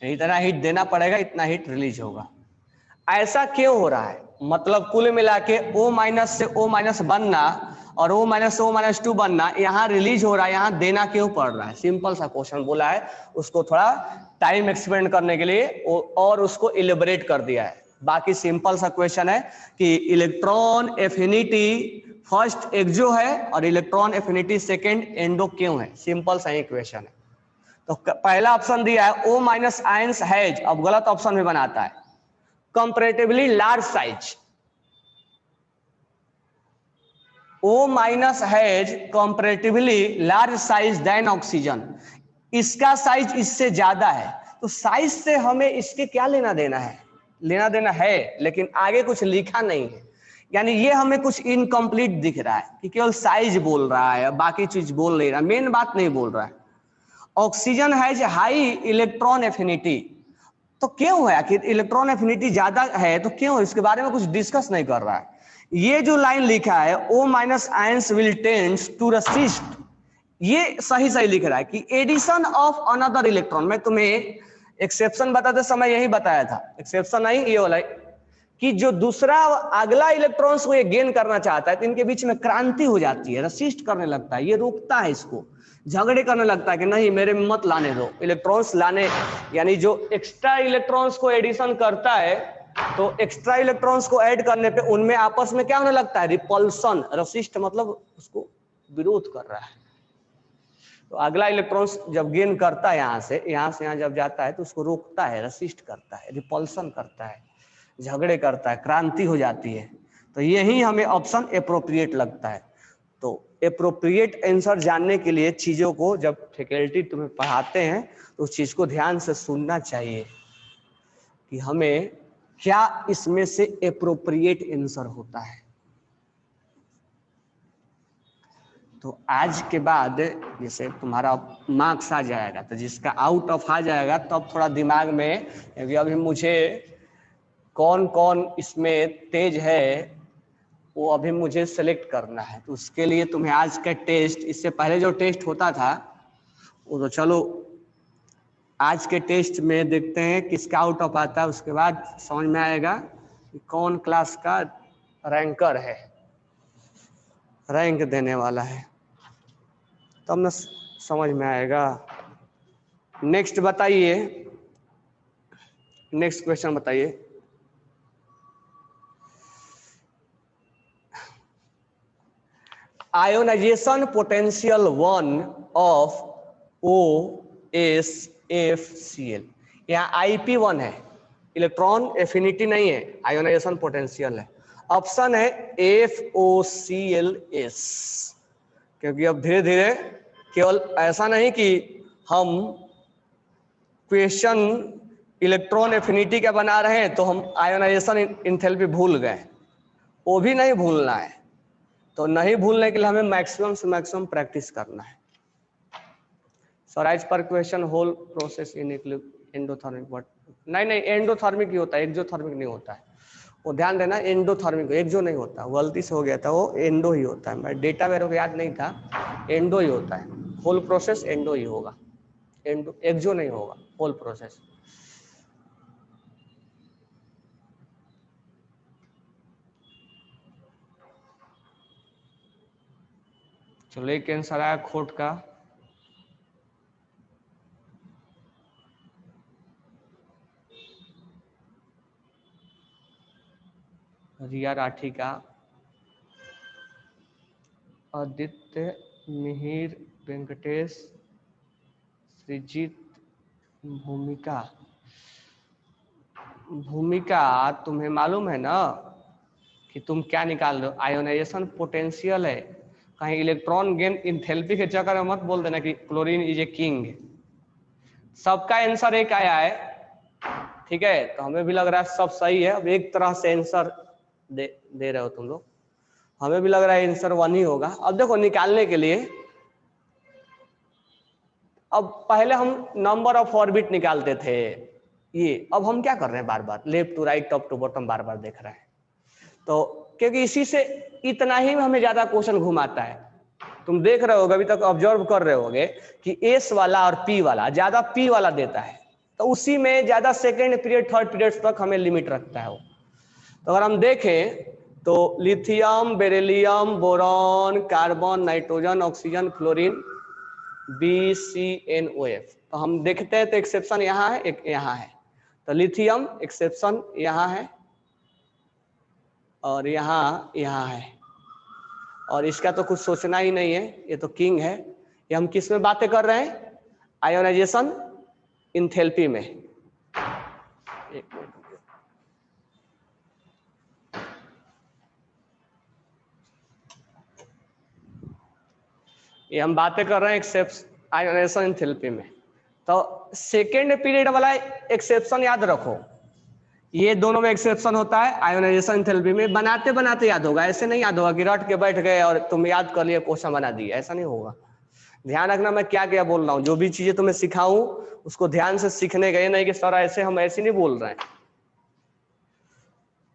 इतना हीट देना पड़ेगा, इतना हीट रिलीज होगा। ऐसा क्यों हो रहा है? मतलब कुल मिला के O- से O- बनना और O- से O-2 बनना, यहाँ रिलीज हो रहा है, यहाँ देना क्यों पड़ रहा है? सिंपल सा क्वेश्चन बोला है, उसको थोड़ा टाइम एक्सपेंड करने के लिए और उसको इलेबोरेट कर दिया है। बाकी सिंपल सा क्वेश्चन है कि इलेक्ट्रॉन एफिनिटी फर्स्ट एक्सो है और इलेक्ट्रॉन एफिनिटी सेकेंड एंडो क्यों है? सिंपल सा ही क्वेश्चन है। तो पहला ऑप्शन दिया है O- आयंस हैज, अब गलत ऑप्शन में बनाता है, comparatively large size. O- has comparatively large size than oxygen. इसका साइज इससे ज्यादा है, तो साइज से हमें इसके क्या लेना देना है? लेना देना है, लेकिन आगे कुछ लिखा नहीं है। यानी ये हमें कुछ इनकम्प्लीट दिख रहा है कि केवल साइज बोल रहा है, बाकी चीज बोल नहीं रहा, मेन बात नहीं बोल रहा है। Oxygen has high electron affinity, तो क्यों है? आखिर इलेक्ट्रॉन एफिनिटी ज्यादा है तो क्यों? इसके बारे में कुछ डिस्कस नहीं कर रहा है। ये जो लाइन लिखा है O- ions will tends to resist, ये सही सही लिख रहा है कि एडिशन ऑफ अनदर इलेक्ट्रॉन। मैं तुम्हें एक्सेप्शन बताते समय यही बताया था, एक्सेप्शन नहीं ये वाला, कि जो दूसरा अगला इलेक्ट्रॉन्स को ये गेन करना चाहता है तो इनके बीच में क्रांति हो जाती है, रेसिस्ट करने लगता है, ये रोकता है, इसको झगड़े करने लगता है कि नहीं मेरे में मत लाने दो इलेक्ट्रॉन्स लाने। यानी जो एक्स्ट्रा इलेक्ट्रॉन्स को एडिशन करता है तो एक्स्ट्रा इलेक्ट्रॉन्स को ऐड करने पे उनमें आपस में क्या होने लगता है? रिपल्सन। रेसिस्ट मतलब उसको विरोध कर रहा है। तो अगला इलेक्ट्रॉन्स जब गेन करता है यहाँ से यहाँ जब जाता है तो उसको रोकता है, रेसिस्ट करता है, रिपल्सन करता है, झगड़े करता है, क्रांति हो जाती है। तो यही हमें ऑप्शन एप्रोप्रिएट लगता है। तो एप्रोप्रिएट आंसर जानने के लिए चीजों को जब फैकल्टी तुम्हें पढ़ाते हैं तो उस चीज को ध्यान से सुनना चाहिए कि हमें क्या इसमें से एप्रोप्रिएट आंसर होता है। तो आज के बाद जैसे तुम्हारा मार्क्स आ जाएगा, तो जिसका आउट ऑफ आ जाएगा तब तो थोड़ा दिमाग में, क्योंकि अभी मुझे कौन कौन इसमें तेज है वो अभी मुझे सेलेक्ट करना है। तो उसके लिए तुम्हें आज का टेस्ट, इससे पहले जो टेस्ट होता था वो तो चलो आज के टेस्ट में देखते हैं किसका आउट ऑफ आता है, उसके बाद समझ में आएगा कि कौन क्लास का रैंकर है, रैंक देने वाला है, तब ना समझ में आएगा। नेक्स्ट बताइए, नेक्स्ट क्वेश्चन बताइए। आयोनाइजेशन पोटेंशियल 1 ऑफ OSFCl, यहाँ IP1 है, इलेक्ट्रॉन एफिनिटी नहीं है, आयोनाइजेशन पोटेंशियल है। ऑप्शन है FOClS, क्योंकि अब धीरे धीरे केवल ऐसा नहीं कि हम क्वेश्चन इलेक्ट्रॉन एफिनिटी का बना रहे हैं तो हम आयोनाइजेशन इंथैल्पी भूल गए, वो भी नहीं भूलना है। तो नहीं भूलने के लिए हमें मैक्सिमम से मैक्सिमम प्रैक्टिस करना है। Sir as per question whole process in endothermic, but नहीं एंडोथर्मिक ही होता है, एक्सोथर्मिक नहीं होता है, वो ध्यान देना। एंडोथर्मिक, एक्सो नहीं होता, गलती से हो गया था, वो एंडो ही होता है। मैं डेटा मेरे को याद नहीं था, एंडो ही होता है, होल प्रोसेस एंडो ही होगा, एंडो एक्सो नहीं होगा, होल प्रोसेस। चलो एक आंसर आया खोट का, रिया राठी का, आदित्य, मिहिर, वेंकटेश, सृजित, भूमिका। भूमिका तुम्हें मालूम है ना कि तुम क्या निकाल रहे हो? आयोनाइजेशन पोटेंशियल है, कहीं इलेक्ट्रॉन गेन इंथैल्पी के चक्कर में मत बोल देना कि क्लोरीन इज ए किंग। सबका आंसर एक आया है, ठीक है, तो हमें भी लग रहा है सब सही है। अब एक तरह से आंसर दे रहे हो तुम लोग, हमें भी लग रहा है आंसर 1 ही होगा। अब देखो निकालने के लिए, अब पहले हम नंबर ऑफ ऑर्बिट निकालते थे ये, अब हम क्या कर रहे हैं, बार बार left to right, top to bottom बार बार देख रहे हैं। तो क्योंकि इसी से इतना ही हमें ज्यादा क्वेश्चन घुमाता है। तुम देख रहे होगे, अभी तक ऑब्जर्व कर रहे होगे कि एस वाला और पी वाला ज्यादा पी वाला देता है, तो उसी में ज्यादा सेकेंड पीरियड थर्ड पीरियड तक हमें लिमिट रखता है वो। तो अगर हम देखें तो lithium, beryllium, boron, carbon, nitrogen, oxygen, fluorine, BCNOF, तो हम देखते हैं तो एक्सेप्शन यहाँ है, एक यहाँ है। तो लिथियम एक्सेप्शन यहाँ है और यहाँ है, और इसका तो कुछ सोचना ही नहीं है, ये तो किंग है। ये हम किस में बातें कर रहे हैं? आयोनाइजेशन इंथैल्पी में। एक मिनट, ये हम बातें कर रहे हैं आयोनाइजेशन इंथैल्पी में। तो सेकेंड पीरियड वाला एक्सेप्शन याद रखो, ये दोनों में एक्सेप्शन होता है आयोनाइजेशन इंथैल्पी में। बनाते बनाते याद होगा, ऐसे नहीं याद होगा कि रट के बैठ गए और तुम याद कर लिए क्वेश्चन बना दिए, ऐसा नहीं होगा। ध्यान रखना मैं क्या क्या बोल रहा हूँ, जो भी चीजें तुम्हें सिखाऊं उसको ध्यान से सीखने गए, नहीं कि सर ऐसे हम ऐसे नहीं बोल रहे हैं।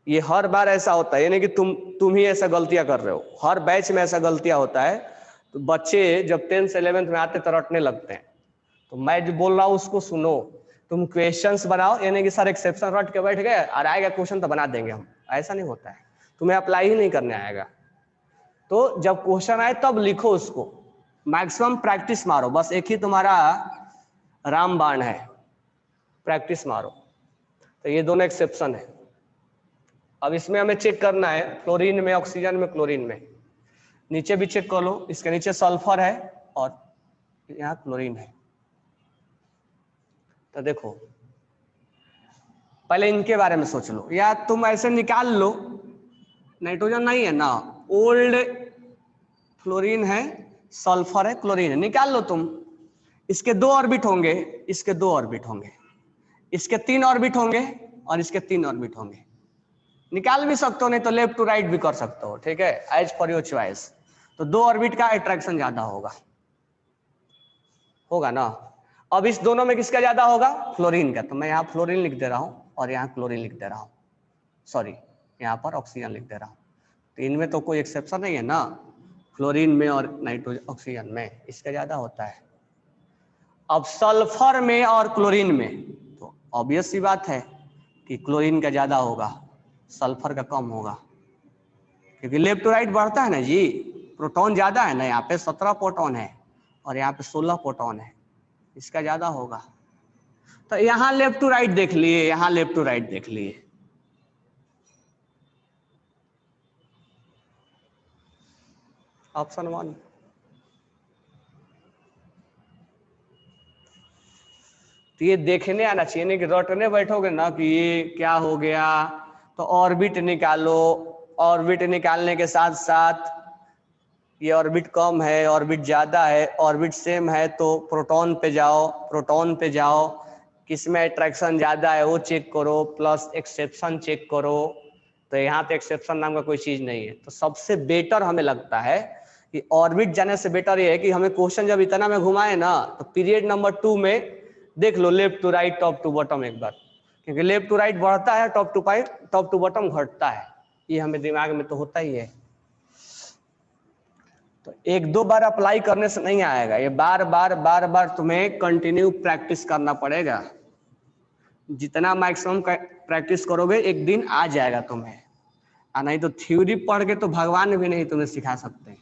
ये हर बार ऐसा होता है, यानी कि तुम ही ऐसा गलतियां कर रहे हो, हर बैच में ऐसा गलतियां होता है। तो बच्चे जब 10th 11th में आते तो रटने लगते हैं। तो मैं जो बोल रहा हूँ उसको सुनो, तुम क्वेश्चंस बनाओ, यानी कि सर एक्सेप्शन रट के बैठ गए और आएगा क्वेश्चन तो बना देंगे हम, ऐसा नहीं होता है, तुम्हें अप्लाई ही नहीं करने आएगा। तो जब क्वेश्चन आए तब लिखो उसको, मैक्सिमम प्रैक्टिस मारो, बस एक ही तुम्हारा रामबाण है, प्रैक्टिस मारो। तो ये दोनों एक्सेप्शन है। अब इसमें हमें चेक करना है, क्लोरीन में, ऑक्सीजन में, क्लोरीन में, नीचे भी चेक कर लो, इसके नीचे सल्फर है और यहाँ क्लोरीन है। तो देखो पहले इनके बारे में सोच लो, या तुम ऐसे निकाल लो, नाइट्रोजन नहीं है ना, ओल्ड फ्लोरीन है, सल्फर है, क्लोरीन है, निकाल लो तुम। इसके 2 ऑर्बिट होंगे, इसके 2 ऑर्बिट होंगे, इसके 3 ऑर्बिट होंगे और इसके 3 ऑर्बिट होंगे। निकाल भी सकते हो, नहीं तो लेफ्ट टू राइट भी कर सकते हो, ठीक है, एज पर योर चॉइस। तो 2 ऑर्बिट का अट्रैक्शन ज्यादा होगा। होगा ना। अब इस दोनों में किसका ज्यादा होगा, फ्लोरीन का, तो मैं यहाँ फ्लोरीन लिख दे रहा हूँ और यहाँ क्लोरीन लिख दे रहा हूँ, सॉरी यहाँ पर ऑक्सीजन लिख दे रहा हूँ। तो इनमें तो कोई एक्सेप्शन नहीं है ना, फ्लोरीन में और नाइट्रोजन ऑक्सीजन में इसका ज्यादा होता है। अब सल्फर में और क्लोरीन में तो ऑब्वियस सी बात है कि क्लोरीन का ज्यादा होगा, सल्फर का कम होगा, क्योंकि लेफ्ट टू राइट बढ़ता है ना जी, प्रोटॉन ज्यादा है ना, यहाँ पे 17 प्रोटॉन है और यहाँ पे 16 प्रोटॉन है, इसका ज्यादा होगा। तो यहाँ लेफ्ट टू राइट देख लिए, यहाँ लेफ्ट टू राइट देख लिए। ऑप्शन 1। तो ये देखने आना चाहिए, नहीं कि रटने बैठोगे ना कि ये क्या हो गया, तो ऑर्बिट निकालो, ऑर्बिट निकालने के साथ साथ ये ऑर्बिट कम है, ऑर्बिट ज्यादा है, ऑर्बिट सेम है तो प्रोटॉन पे जाओ, प्रोटॉन पे जाओ, किसमें अट्रैक्शन ज्यादा है वो चेक करो, प्लस एक्सेप्शन चेक करो। तो यहाँ पे एक्सेप्शन नाम का कोई चीज नहीं है। तो सबसे बेटर हमें लगता है कि ऑर्बिट जाने से बेटर ये है कि हमें क्वेश्चन जब इतना में घुमाए ना, तो पीरियड नंबर 2 में देख लो left to right, top to bottom एक बार, क्योंकि लेफ्ट टू राइट बढ़ता है, टॉप टू बॉटम घटता है, ये हमें दिमाग में तो होता ही है। तो एक दो बार अप्लाई करने से नहीं आएगा, ये बार बार तुम्हें कंटिन्यू प्रैक्टिस करना पड़ेगा। जितना मैक्सिमम प्रैक्टिस करोगे एक दिन आ जाएगा तुम्हें, और नहीं तो थ्योरी पढ़ के तो भगवान भी नहीं तुम्हें सिखा सकते।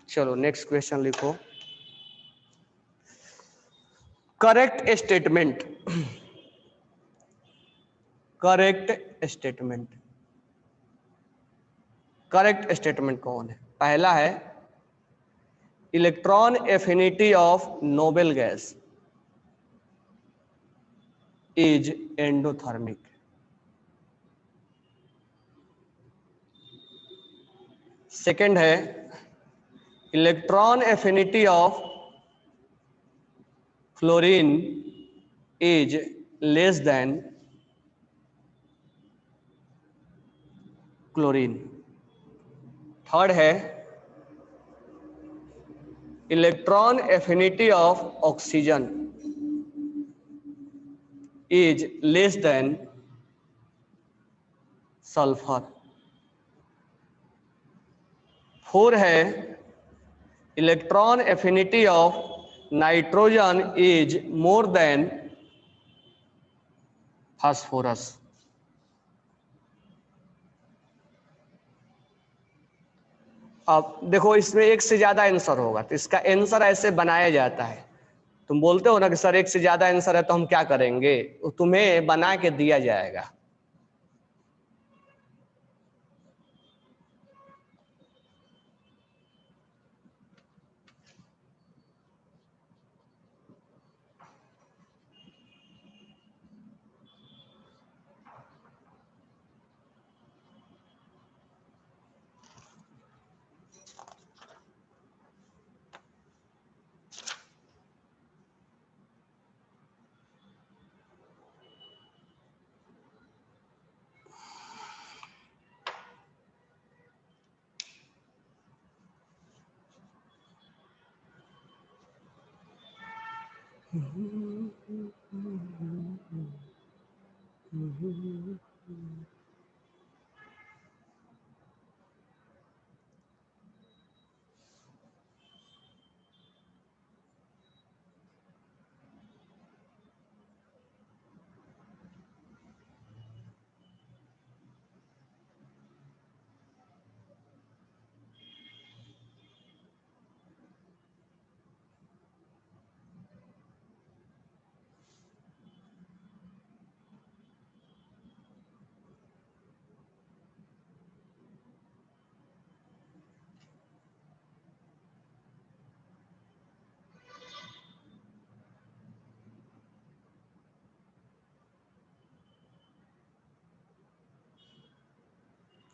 चलो नेक्स्ट क्वेश्चन लिखो। Correct statement, correct statement, correct statement कौन है? पहला है electron affinity of noble gas is endothermic. Second है electron affinity of fluorine is less than chlorine. Third है electron affinity of oxygen is less than sulphur. Four है electron affinity of nitrogen is more than phosphorus. अब देखो इसमें एक से ज्यादा answer होगा, तो इसका आंसर ऐसे बनाया जाता है। तुम बोलते हो ना कि सर एक से ज्यादा आंसर है तो हम क्या करेंगे, तो तुम्हें बना के दिया जाएगा।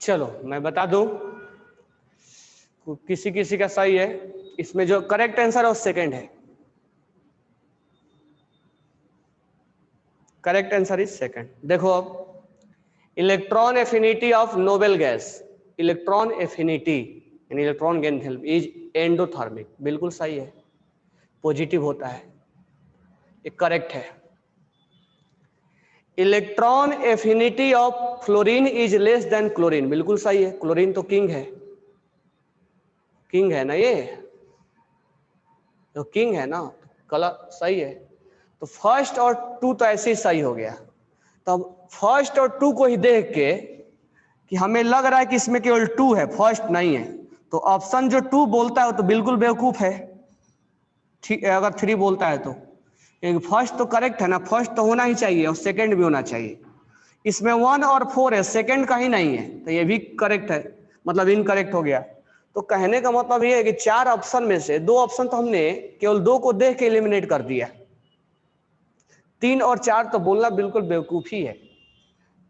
चलो मैं बता दूं, किसी किसी का सही है। इसमें जो करेक्ट आंसर है वो सेकंड है, करेक्ट आंसर इज सेकंड। देखो अब electron affinity of noble gas, electron affinity यानी electron gain enthalpy is endothermic, बिल्कुल सही है, पॉजिटिव होता है, ये करेक्ट है। Electron affinity of fluorine is less than chlorine, बिल्कुल सही है, क्लोरीन तो किंग है, किंग है ना, ये तो किंग है ना, कलर सही है। तो फर्स्ट और टू तो ऐसे ही सही हो गया। तब फर्स्ट और टू को ही देख के कि हमें लग रहा है कि इसमें केवल टू है, फर्स्ट नहीं है, तो ऑप्शन जो टू बोलता है वो तो बिल्कुल बेवकूफ है, ठीक है, अगर थ्री बोलता है तो, क्योंकि फर्स्ट तो करेक्ट है ना, फर्स्ट तो होना ही चाहिए और सेकंड भी होना चाहिए। इसमें 1 और 4 है, सेकंड का ही नहीं है, तो ये भी करेक्ट है, मतलब इनकरेक्ट हो गया। तो कहने का मतलब ये है कि 4 ऑप्शन में से 2 ऑप्शन तो हमने केवल 2 को देख के एलिमिनेट कर दिया, 3 और 4 तो बोलना बिल्कुल बेवकूफी है।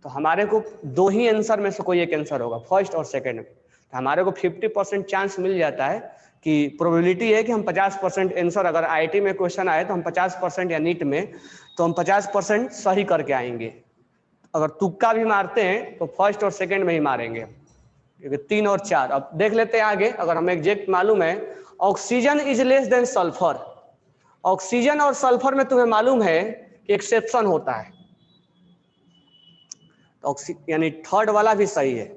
तो हमारे को 2 ही आंसर में से कोई एक आंसर होगा, फर्स्ट और सेकंड में। तो हमारे को 50% चांस मिल जाता है कि प्रोबेबिलिटी है कि हम 50% आंसर, अगर आईआईटी में क्वेश्चन आए तो हम 50%, या नीट में तो हम 50% सही करके आएंगे। अगर तुक्का भी मारते हैं तो फर्स्ट और सेकंड में ही मारेंगे, क्योंकि 3 और 4। अब देख लेते हैं आगे, अगर हमें एग्जैक्ट मालूम है oxygen is less than sulphur, oxygen और सल्फर में तुम्हें मालूम है कि एक्सेप्शन होता है, तो यानी थर्ड वाला भी सही है,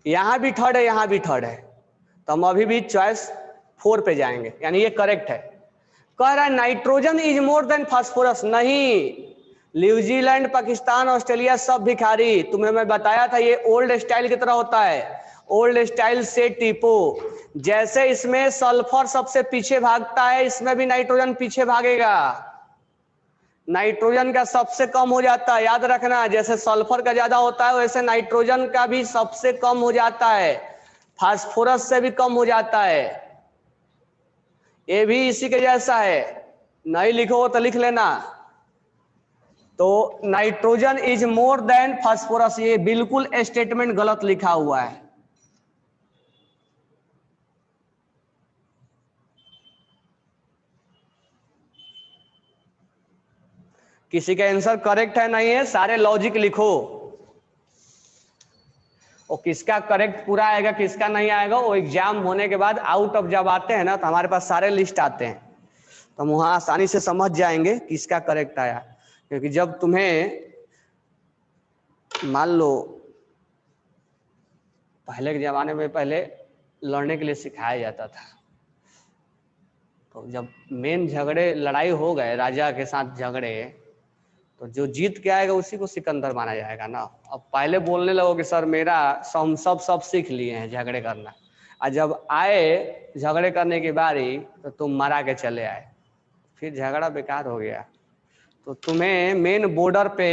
यहां भी थर्ड है, यहां भी थर्ड है, तो हम अभी भी चॉइस 4 पे जाएंगे, यानी ये करेक्ट है। कह रहा है nitrogen is more than phosphorus, नहीं, न्यूजीलैंड, पाकिस्तान, ऑस्ट्रेलिया सब भिखारी, तुम्हें मैं बताया था ये ओल्ड स्टाइल की तरह होता है, ओल्ड स्टाइल से टिपो, जैसे इसमें सल्फर सबसे पीछे भागता है, इसमें भी नाइट्रोजन पीछे भागेगा, नाइट्रोजन का सबसे कम हो जाता है, याद रखना, जैसे सल्फर का ज्यादा होता है वैसे नाइट्रोजन का भी सबसे कम हो जाता है, फास्फोरस से भी कम हो जाता है, ये भी इसी के जैसा है, नहीं लिखो तो लिख लेना। तो nitrogen is more than phosphorus, ये बिल्कुल स्टेटमेंट गलत लिखा हुआ है। किसी का आंसर करेक्ट है नहीं है, सारे लॉजिक लिखो, और किसका करेक्ट पूरा आएगा किसका नहीं आएगा वो एग्जाम होने के बाद आउट ऑफ जब आते हैं ना, तो हमारे पास सारे लिस्ट आते हैं, तो हम वहां आसानी से समझ जाएंगे किसका करेक्ट आया। क्योंकि जब तुम्हें मान लो पहले के जमाने में पहले लड़ने के लिए सिखाया जाता था, तो जब मेन झगड़े लड़ाई हो गए, राजा के साथ झगड़े, तो जो जीत के आएगा उसी को सिकंदर माना जाएगा ना। अब पहले बोलने लगो कि सर मेरा हम सब सीख लिए हैं झगड़े करना, और जब आए झगड़े करने की बारी तो तुम मरा के चले आए, फिर झगड़ा बेकार हो गया। तो तुम्हें मेन बॉर्डर पे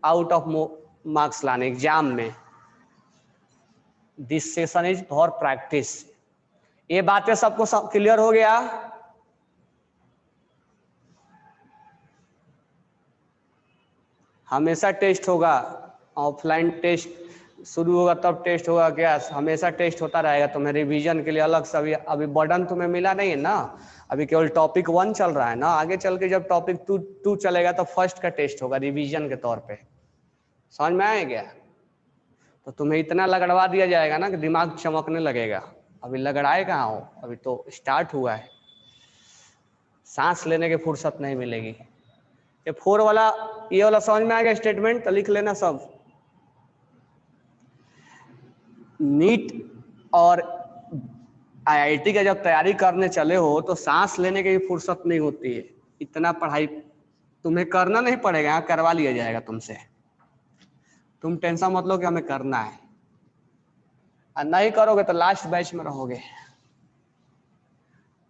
आउट ऑफ मार्क्स लाने एग्जाम में, this session is for practice. ये बातें सबको सब क्लियर हो गया? हमेशा टेस्ट होगा, ऑफलाइन टेस्ट शुरू होगा तब टेस्ट होगा क्या, हमेशा टेस्ट होता रहेगा। तुम्हें रिवीजन के लिए अलग से अभी बर्डन तुम्हें मिला नहीं है ना, अभी केवल टॉपिक 1 चल रहा है ना, आगे चल के जब टॉपिक 2 चलेगा तो फर्स्ट का टेस्ट होगा रिवीजन के तौर पे, समझ में आया क्या? तो तुम्हें इतना लगड़वा दिया जाएगा ना कि दिमाग चमकने लगेगा। अभी लगड़ाए कहाँ हो, अभी तो स्टार्ट हुआ है, सांस लेने की फुर्सत नहीं मिलेगी। ये 4 वाला, ये वाला समझ में आ गया स्टेटमेंट, तो लिख लेना सब। नीट और आईआईटी का जब तैयारी करने चले हो तो सांस लेने की भी फुर्सत नहीं होती है, इतना पढ़ाई तुम्हें करना नहीं पड़ेगा, करवा लिया जाएगा तुमसे, तुम टेंशन मत लो कि हमें करना है, और नहीं करोगे तो लास्ट बैच में रहोगे,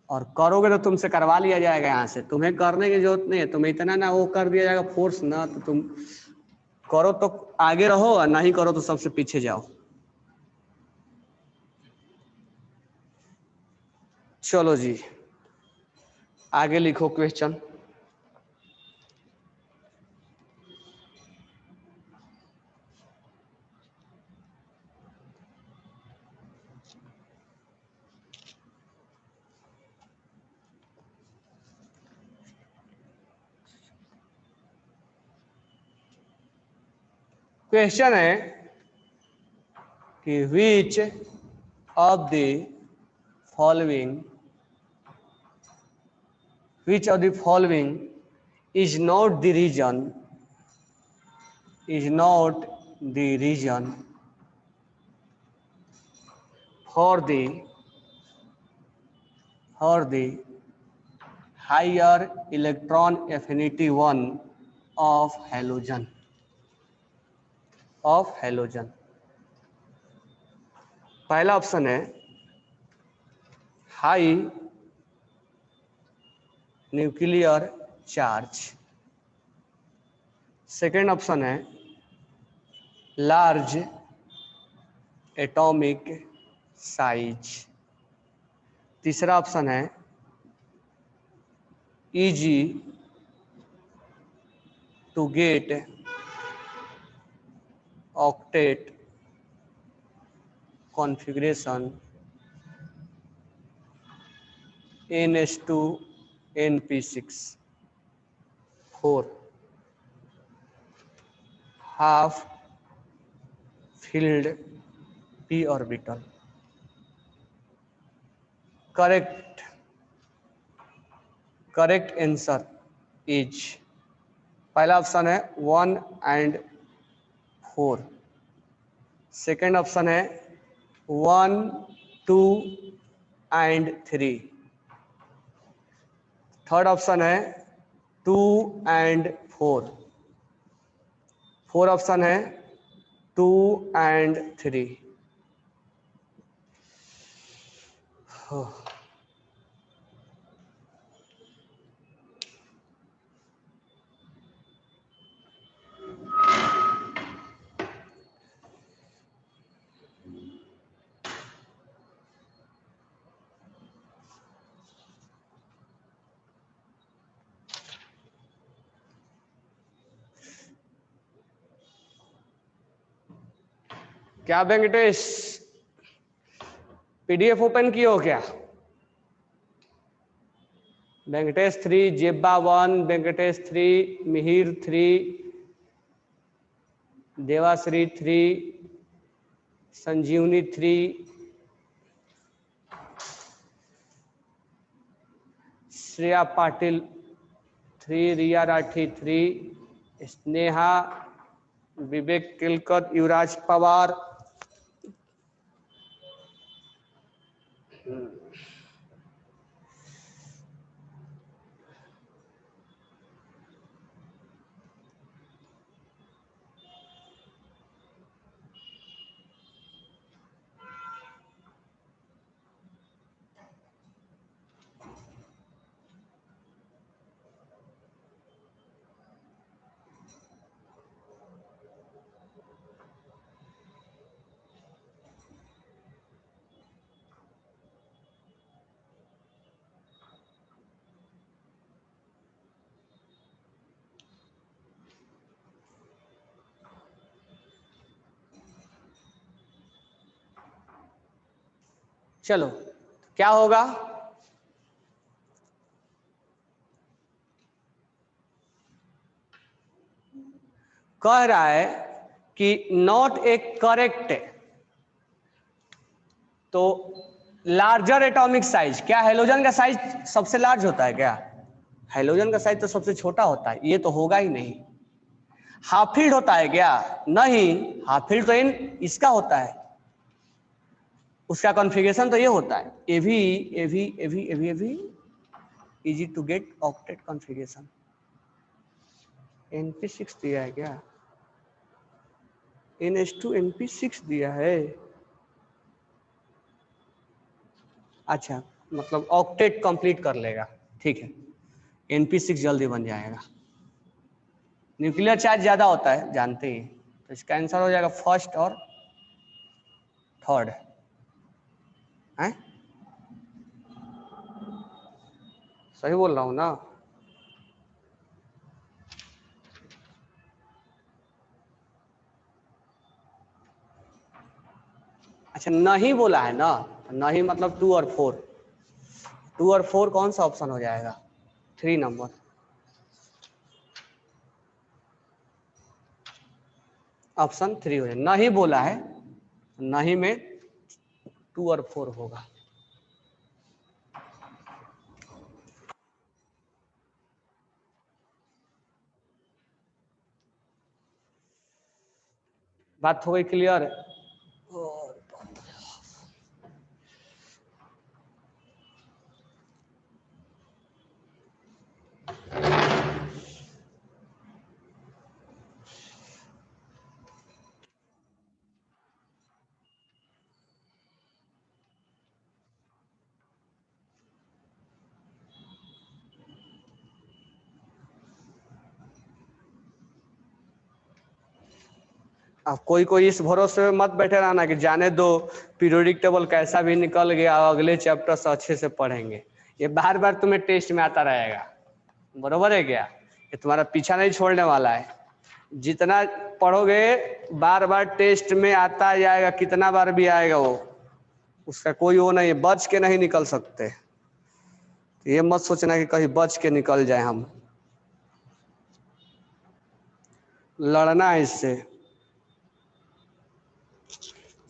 और करोगे तो तुमसे करवा लिया जाएगा यहाँ से, तुम्हें करने की जरूरत नहीं है, तुम्हें इतना ना वो कर दिया जाएगा फोर्स ना, तो तुम करो तो आगे रहो और नहीं करो तो सबसे पीछे जाओ। चलो जी आगे लिखो क्वेश्चन। क्वेश्चन है कि which of the following which of the following is not the reason for the higher electron affinity one of halogen पहला ऑप्शन है high nuclear charge, second option है लार्ज एटॉमिक साइज, तीसरा option है easy to get octet configuration NH2 NP6, 4 half filled p orbital। correct answer is पहला option है 1 and 4, second option है 1, 2 and 3, third option है 2 and 4, fourth option है 2 and 3। क्या Venkatesh PDF open किए हो क्या? वेंकटेश 3, जेब्बा 1, वेंकटेश 3, मिहिर 3, देवाश्री 3, संजीवनी 3, श्रेया पाटिल 3, रिया राठी 3, स्नेहा, विवेक किलकर, युवराज पवार, चलो क्या होगा? कह रहा है कि नॉट ए करेक्ट, तो लार्जर एटॉमिक साइज, क्या हेलोजन का साइज सबसे लार्ज होता है क्या? हेलोजन का साइज तो सबसे छोटा होता है, ये तो होगा ही नहीं। हाफ फील्ड होता है क्या? नहीं, हाफ फील्ड तो इन इसका होता है, उसका कॉन्फ़िगरेशन तो ये होता है एवी एवी एवी एवी एवी easy to get octet configuration. NP6 दिया है क्या? NH2 NP6 दिया है, अच्छा मतलब ऑक्टेट कंप्लीट कर लेगा, ठीक है, NP6 जल्दी बन जाएगा। न्यूक्लियर चार्ज ज्यादा होता है जानते ही, तो इसका आंसर हो जाएगा फर्स्ट और थर्ड है, सही बोल रहा हूं ना? अच्छा नहीं बोला है ना, नहीं मतलब 2 और 4, 2 और 4 कौन सा ऑप्शन हो जाएगा? 3 नंबर, ऑप्शन 3 हो जाएगा। नहीं बोला है, नहीं में 2 और 4 होगा। बात हो गई क्लियर? अब कोई कोई इस भरोसे में मत बैठे रहना कि जाने दो पीरियोडिक टेबल कैसा भी निकल गया, अगले चैप्टर से अच्छे से पढ़ेंगे। ये बार बार तुम्हें टेस्ट में आता रहेगा, बरोबर है क्या? ये तुम्हारा पीछा नहीं छोड़ने वाला है। जितना पढ़ोगे बार बार टेस्ट में आता जाएगा, कितना बार भी आएगा वो, उसका कोई वो नहीं है, बच के नहीं निकल सकते। ये मत सोचना कि कहीं बच के निकल जाए हम, लड़ना है इससे।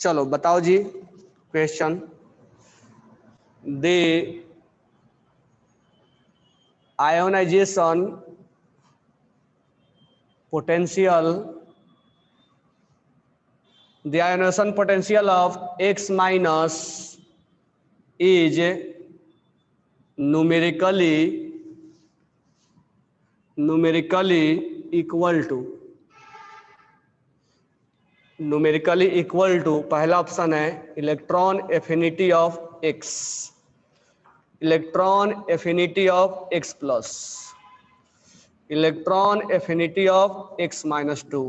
चलो बताओ जी question. The ionization potential, the ionization potential of X minus is numerically equal to पहला ऑप्शन है electron affinity of X, electron affinity of X plus, electron affinity of X minus 2,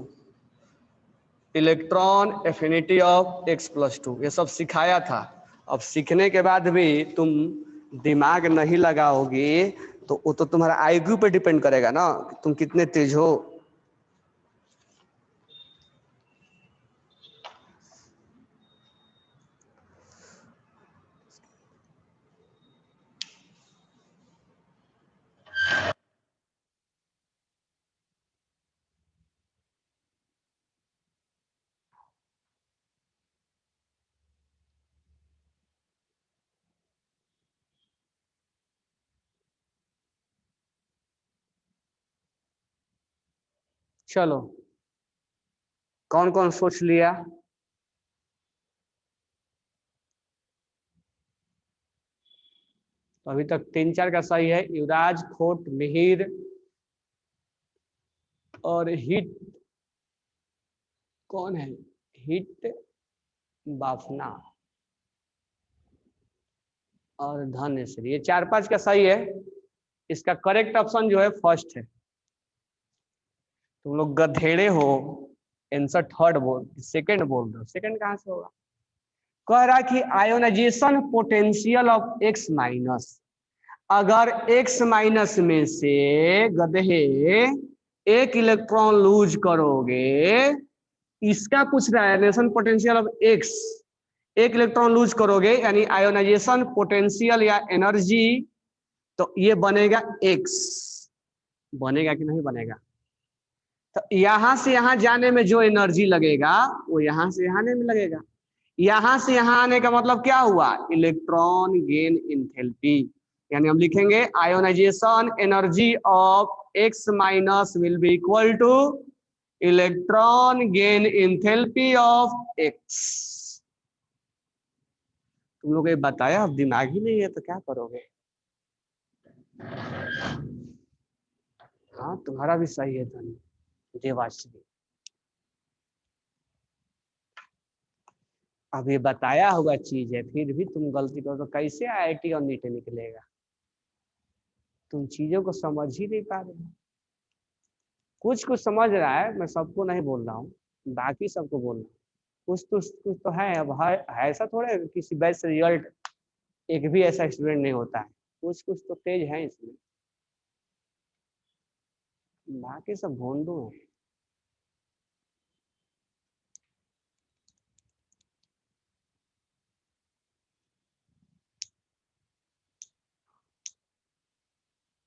electron affinity of X plus 2। ये सब सिखाया था। अब सीखने के बाद भी तुम दिमाग नहीं लगाओगे तो वो तो तुम्हारा आईक्यू पे डिपेंड करेगा ना, कि तुम कितने तेज हो। चलो कौन कौन सोच लिया? तो अभी तक 3-4 का सही है। युवराज, खोट, मिहिर और हिट, कौन है हिट? बाफना और धनश्री, ये 4-5 का सही है। इसका करेक्ट ऑप्शन जो है फर्स्ट है। तुम लोग गधेड़े हो, आंसर थर्ड बोल, सेकंड बोल रहे हो। सेकंड कहां से होगा? कह रहा कि ionization potential of X minus, अगर X माइनस में से गधे एक इलेक्ट्रॉन लूज करोगे, इसका पूछ रहा है आयोनाइजेशन पोटेंशियल ऑफ X, एक इलेक्ट्रॉन लूज करोगे यानी आयोनाइजेशन पोटेंशियल या एनर्जी, तो ये बनेगा X। बनेगा कि नहीं बनेगा? तो यहां से यहां जाने में जो एनर्जी लगेगा वो यहां से यहां आने में लगेगा। यहां से यहां आने का मतलब क्या हुआ? Electron gain enthalpy. यानी हम लिखेंगे ionisation energy of X minus will be equal to electron gain enthalpy of X। तुम लोग ये बताया, अब दिमाग ही नहीं है तो क्या करोगे? हाँ तुम्हारा भी सही है धनी देवाश्री। अब ये बताया हुआ चीज है फिर भी तुम गलती करो तो कैसे IIT और नीट निकलेगा? तुम चीजों को समझ ही नहीं पा रहे हो। कुछ कुछ समझ रहा है, मैं सबको नहीं बोल रहा हूँ, बाकी सबको बोल रहा हूँ। कुछ तो है। अब है ऐसा थोड़ा है किसी बैच से रिजल्ट एक भी ऐसा स्टूडेंट नहीं होता है। कुछ कुछ तो तेज है इसमें, बाकी सब भोंदू है।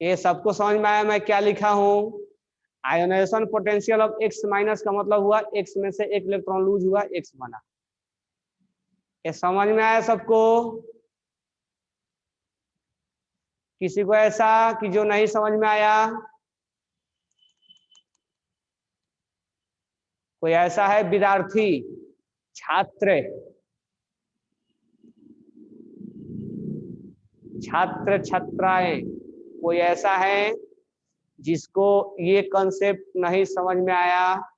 ये सबको समझ में आया मैं क्या लिखा हूँ? Ionization potential of X minus का मतलब हुआ X में से एक इलेक्ट्रॉन लूज हुआ, X बना। ये समझ में आया सबको? किसी को ऐसा कि जो नहीं समझ में आया? कोई ऐसा है विद्यार्थी, छात्र, छात्र छात्राएं, कोई ऐसा है जिसको ये कंसेप्ट नहीं समझ में आया?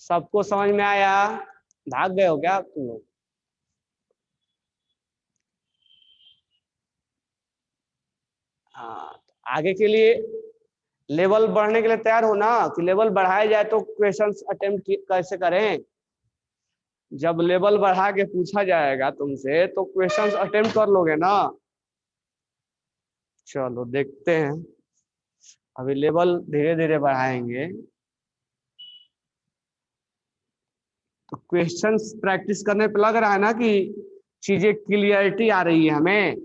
सबको समझ में आया? भाग गए हो क्या तुम लोग? हाँ, आगे के लिए लेवल बढ़ने के लिए तैयार हो ना, कि लेवल बढ़ाया जाए तो क्वेश्चंस अटेम्प्ट कैसे करें? जब लेवल बढ़ा के पूछा जाएगा तुमसे तो क्वेश्चंस अटेम्प्ट कर लोगे ना। चलो देखते हैं, अभी लेवल धीरे धीरे बढ़ाएंगे तो क्वेश्चंस प्रैक्टिस करने पे लग रहा है ना कि चीजें क्लियरिटी आ रही है हमें।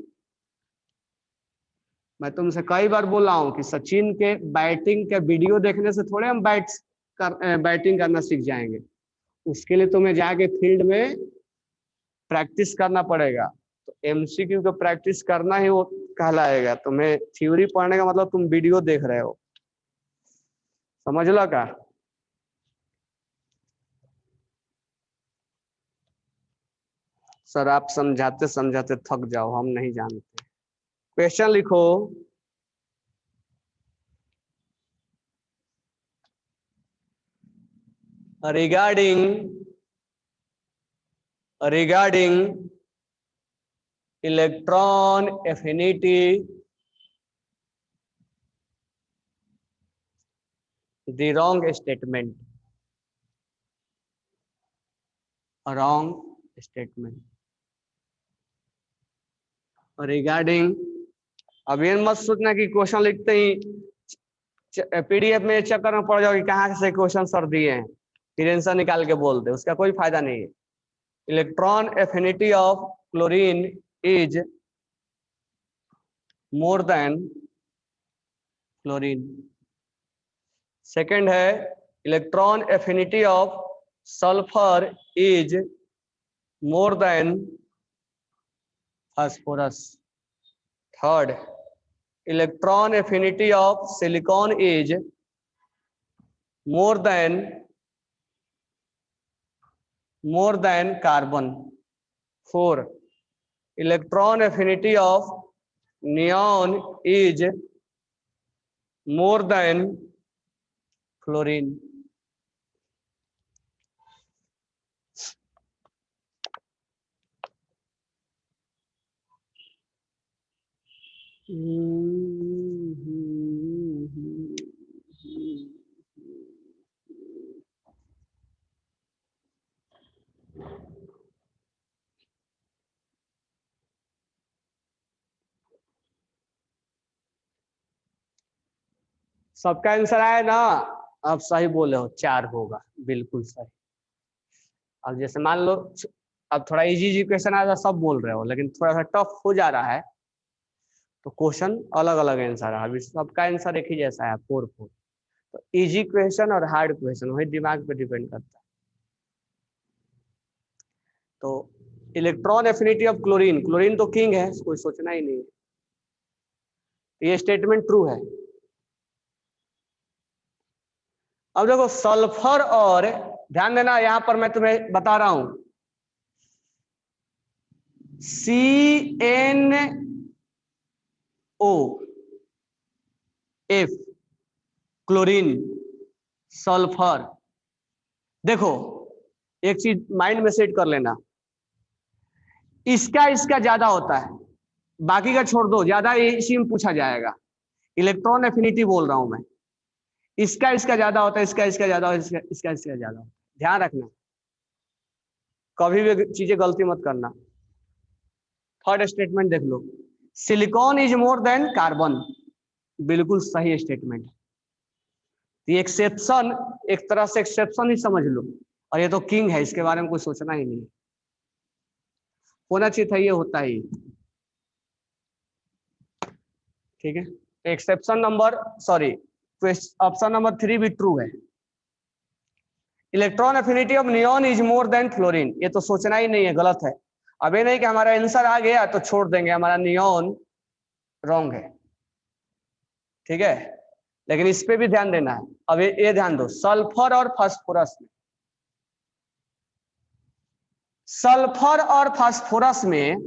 मैं तुमसे कई बार बोला हूं कि सचिन के बैटिंग के वीडियो देखने से थोड़े हम बैटिंग करना सीख जाएंगे। उसके लिए तुम्हें जाके फील्ड में प्रैक्टिस करना पड़ेगा। तो एमसीक्यू का प्रैक्टिस करना ही वो कहलाएगा। तुम्हें थ्योरी पढ़ने का मतलब तुम वीडियो देख रहे हो, समझ लो का? सर आप समझाते समझाते थक जाओ, हम नहीं जानते। क्वेश्चन लिखो। regarding electron affinity, the wrong statement, regarding। अब ये मत सोचना कि क्वेश्चन लिखते ही पीडीएफ में चक्कर में पड़ जाओ कि कहाँ से क्वेश्चन सर दिए हैं, फिर आंसर निकाल के बोल दे, उसका कोई फायदा नहीं है। Electron affinity of chlorine is more than fluorine. Second है electron affinity of sulphur is more than phosphorus. Third, electron affinity of silicon is more than carbon. Four, electron affinity of neon is more than fluorine. सबका answer आया ना? अब सही बोले हो, 4 होगा, बिल्कुल सही। अब जैसे मान लो अब थोड़ा इजी क्वेश्चन आया, सब बोल रहे हो, लेकिन थोड़ा सा टफ हो जा रहा है तो क्वेश्चन अलग अलग आंसर है। अभी सबका आंसर एक ही जैसा है, 4 4। तो इजी क्वेश्चन और हार्ड क्वेश्चन वही दिमाग पे डिपेंड करता है। तो electron affinity of chlorine, chlorine तो किंग है, कोई सोचना ही नहीं है, ये स्टेटमेंट ट्रू है। अब देखो सल्फर और, ध्यान देना यहां पर मैं तुम्हें बता रहा हूं, CnO, क्लोरीन, सल्फर। देखो एक चीज माइंड में सेट कर लेना, इसका ज्यादा होता है, बाकी का छोड़ दो, ज्यादा इसी में पूछा जाएगा। इलेक्ट्रॉन एफिनिटी बोल रहा हूं मैं, इसका ज्यादा होता है, इसका ज्यादा होता है, इसका ज्यादा होता है। ध्यान रखना, कभी भी चीजें गलती मत करना। थर्ड स्टेटमेंट देख लो, silicon is more than carbon, बिल्कुल सही स्टेटमेंट। ये एक्सेप्शन, एक तरह से एक्सेप्शन ही समझ लो, और ये तो किंग है, इसके बारे में कुछ सोचना ही नहीं, होना चाहिए था, ये होता ही। ठीक है, exception number, sorry, option number 3 भी ट्रू है। Electron affinity of neon is more than fluorine, ये तो सोचना ही नहीं है, गलत है। अब ये नहीं कि हमारा आंसर आ गया तो छोड़ देंगे, हमारा नियॉन रॉन्ग है। ठीक है, लेकिन इस पे भी ध्यान देना है। अब ये ध्यान दो, सल्फर और फास्फोरस में, सल्फर और फास्फोरस में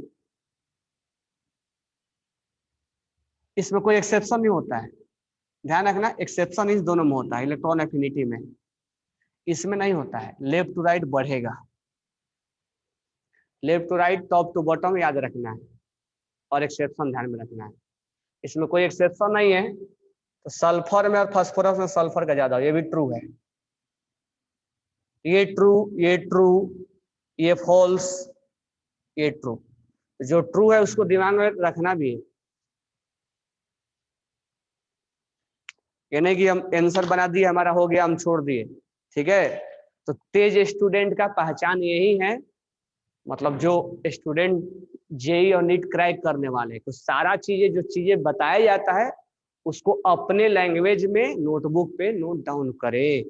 इसमें कोई एक्सेप्शन नहीं होता है, ध्यान रखना, एक्सेप्शन इस दोनों में होता है, इलेक्ट्रॉन एफिनिटी में, इसमें नहीं होता है। लेफ्ट टू राइट बढ़ेगा, left to right, top to bottom याद रखना है, और एक्सेप्शन ध्यान में रखना है, इसमें कोई एक्सेप्शन नहीं है। तो सल्फर में और फास्फोरस में सल्फर का ज्यादा, ये भी ट्रू है, ये ट्रू, ये ट्रू, ये फॉल्स, ये ट्रू। जो ट्रू है उसको दिमाग में रखना भी है, ये नहीं कि हम आंसर बना दिए हमारा हो गया हम छोड़ दिए, ठीक है। तो तेज स्टूडेंट का पहचान यही है, मतलब जो स्टूडेंट जेई और नीट क्रैक करने वाले, तो सारा चीजें जो चीजें बताया जाता है उसको अपने लैंग्वेज में नोटबुक पे नोट डाउन करे,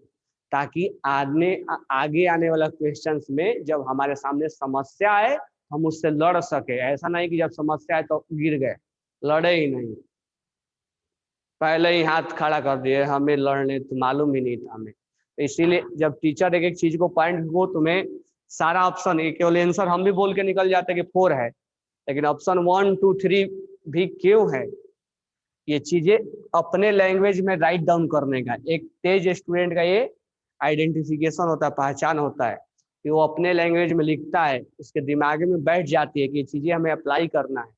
ताकि आगे आने वाला क्वेश्चंस में जब हमारे सामने समस्या आए हम उससे लड़ सके। ऐसा नहीं कि जब समस्या आए तो गिर गए, लड़े ही नहीं, पहले ही हाथ खड़ा कर दिए हमें लड़ने तो मालूम ही नहीं था हमें। तो इसीलिए जब टीचर एक एक चीज को पॉइंट को तुम्हें सारा ऑप्शन, केवल आंसर हम भी बोल के निकल जाते कि 4 है, लेकिन ऑप्शन 1 2 3 भी क्यों है, ये चीजें अपने लैंग्वेज में राइट डाउन करने का एक तेज स्टूडेंट का ये आइडेंटिफिकेशन होता है, पहचान होता है कि वो अपने लैंग्वेज में लिखता है, उसके दिमाग में बैठ जाती है कि ये चीजें हमें अप्लाई करना है,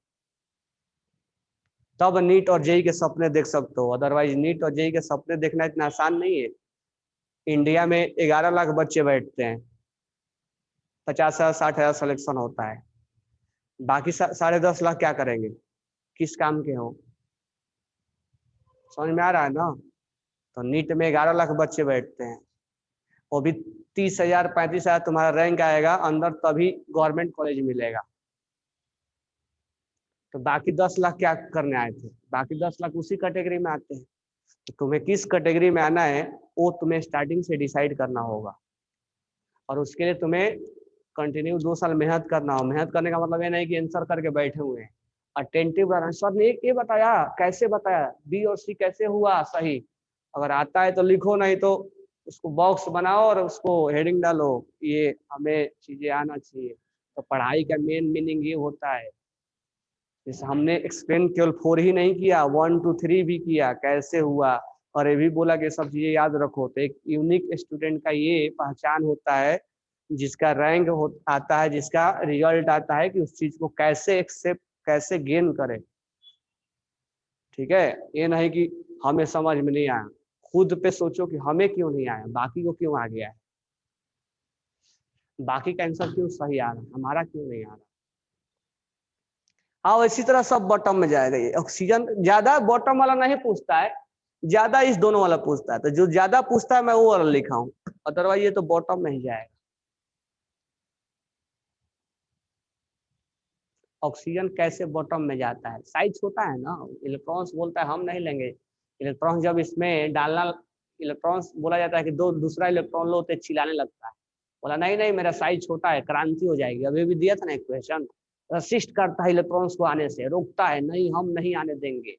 तब नीट और जेई के सपने देख सकते हो। अदरवाइज नीट और जेई के सपने देखना इतना आसान नहीं है। इंडिया में 11 लाख बच्चे बैठते हैं, 50,000 60,000 सिलेक्शन होता है, बाकी 10.5 लाख क्या करेंगे, किस काम के हो, समझ में आ रहा है ना। तो नीट में 11 लाख बच्चे बैठते हैं, वो भी 30,000 35,000 तुम्हारा रैंक आएगा अंदर तभी गवर्नमेंट कॉलेज मिलेगा। तो बाकी 10 लाख क्या करने आए थे, बाकी 10 लाख उसी कैटेगरी में आते हैं। तो तुम्हें किस कैटेगरी में आना है वो तुम्हें स्टार्टिंग से डिसाइड करना होगा, और उसके लिए तुम्हें कंटिन्यू 2 साल मेहनत करना हो। मेहनत करने का मतलब ये नहीं कि आंसर करके बैठे हुए हैं, अटेंटिव रहना। सर ने ये बताया, कैसे बताया, बी और सी कैसे हुआ सही, अगर आता है तो लिखो, नहीं तो उसको बॉक्स बनाओ और उसको हेडिंग डालो, ये हमें चीजें आना चाहिए। तो पढ़ाई का मेन मीनिंग ये होता है, जैसे हमने एक्सप्लेन केवल 4 ही नहीं किया, 1 2 3 भी किया, कैसे हुआ, और ये भी बोला कि सब चीजें याद रखो। तो एक यूनिक स्टूडेंट का ये पहचान होता है, जिसका रैंक आता है, जिसका रिजल्ट आता है कि उस चीज को कैसे एक्सेप्ट, कैसे गेन करे, ठीक है। ये नहीं कि हमें समझ में नहीं आया, खुद पे सोचो कि हमें क्यों नहीं आया, बाकी को क्यों आ गया है, बाकी का आंसर क्यों सही आ रहा है, हमारा क्यों नहीं आ रहा। हाँ, इसी तरह सब बॉटम में जाएगा। ये ऑक्सीजन ज्यादा बॉटम वाला नहीं पूछता है, ज्यादा इस दोनों वाला पूछता है, तो जो ज्यादा पूछता है मैं वो वाला लिखा हूँ, अदरवाइज ये तो बॉटम में ही जाएगा। ऑक्सीजन कैसे बॉटम में जाता है, साइज छोटा है ना, इलेक्ट्रॉन्स बोलता है हम नहीं लेंगे इलेक्ट्रॉन, जब इसमें डालना, इलेक्ट्रॉन्स बोला जाता है कि दूसरा इलेक्ट्रॉन लो तो चिल्लाने लगता है, बोला नहीं नहीं मेरा साइज छोटा है, क्रांति हो जाएगी। अभी भी दिया था ना एक क्वेश्चन, रसिस्ट करता है इलेक्ट्रॉन्स को आने से, रोकता है, नहीं हम नहीं आने देंगे।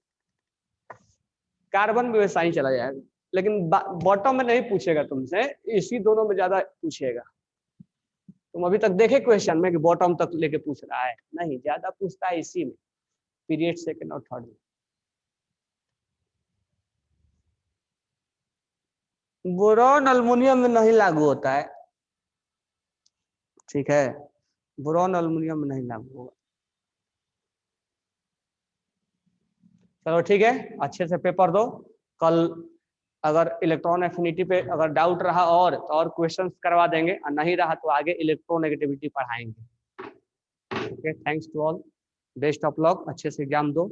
कार्बन भी वैसा ही चला जाएगा, लेकिन बॉटम में नहीं पूछेगा तुमसे, इसी दोनों में ज्यादा पूछेगा। तुम अभी तक देखे क्वेश्चन में कि बॉटम तक लेके पूछ रहा है, नहीं, ज्यादा पूछता है इसी में, पीरियड सेकंड और थर्ड में। बोरॉन अल्युमिनियम में नहीं लागू होता है, ठीक है, बोरॉन अल्युमिनियम में नहीं लागू होगा। चलो ठीक है, अच्छे से पेपर दो। कल अगर इलेक्ट्रॉन एफिनिटी पे अगर डाउट रहा और क्वेश्चंस करवा देंगे, और नहीं रहा तो आगे इलेक्ट्रोनेगेटिविटी पढ़ाएंगे। Okay, thanks to all, best of luck, अच्छे से एग्जाम दो।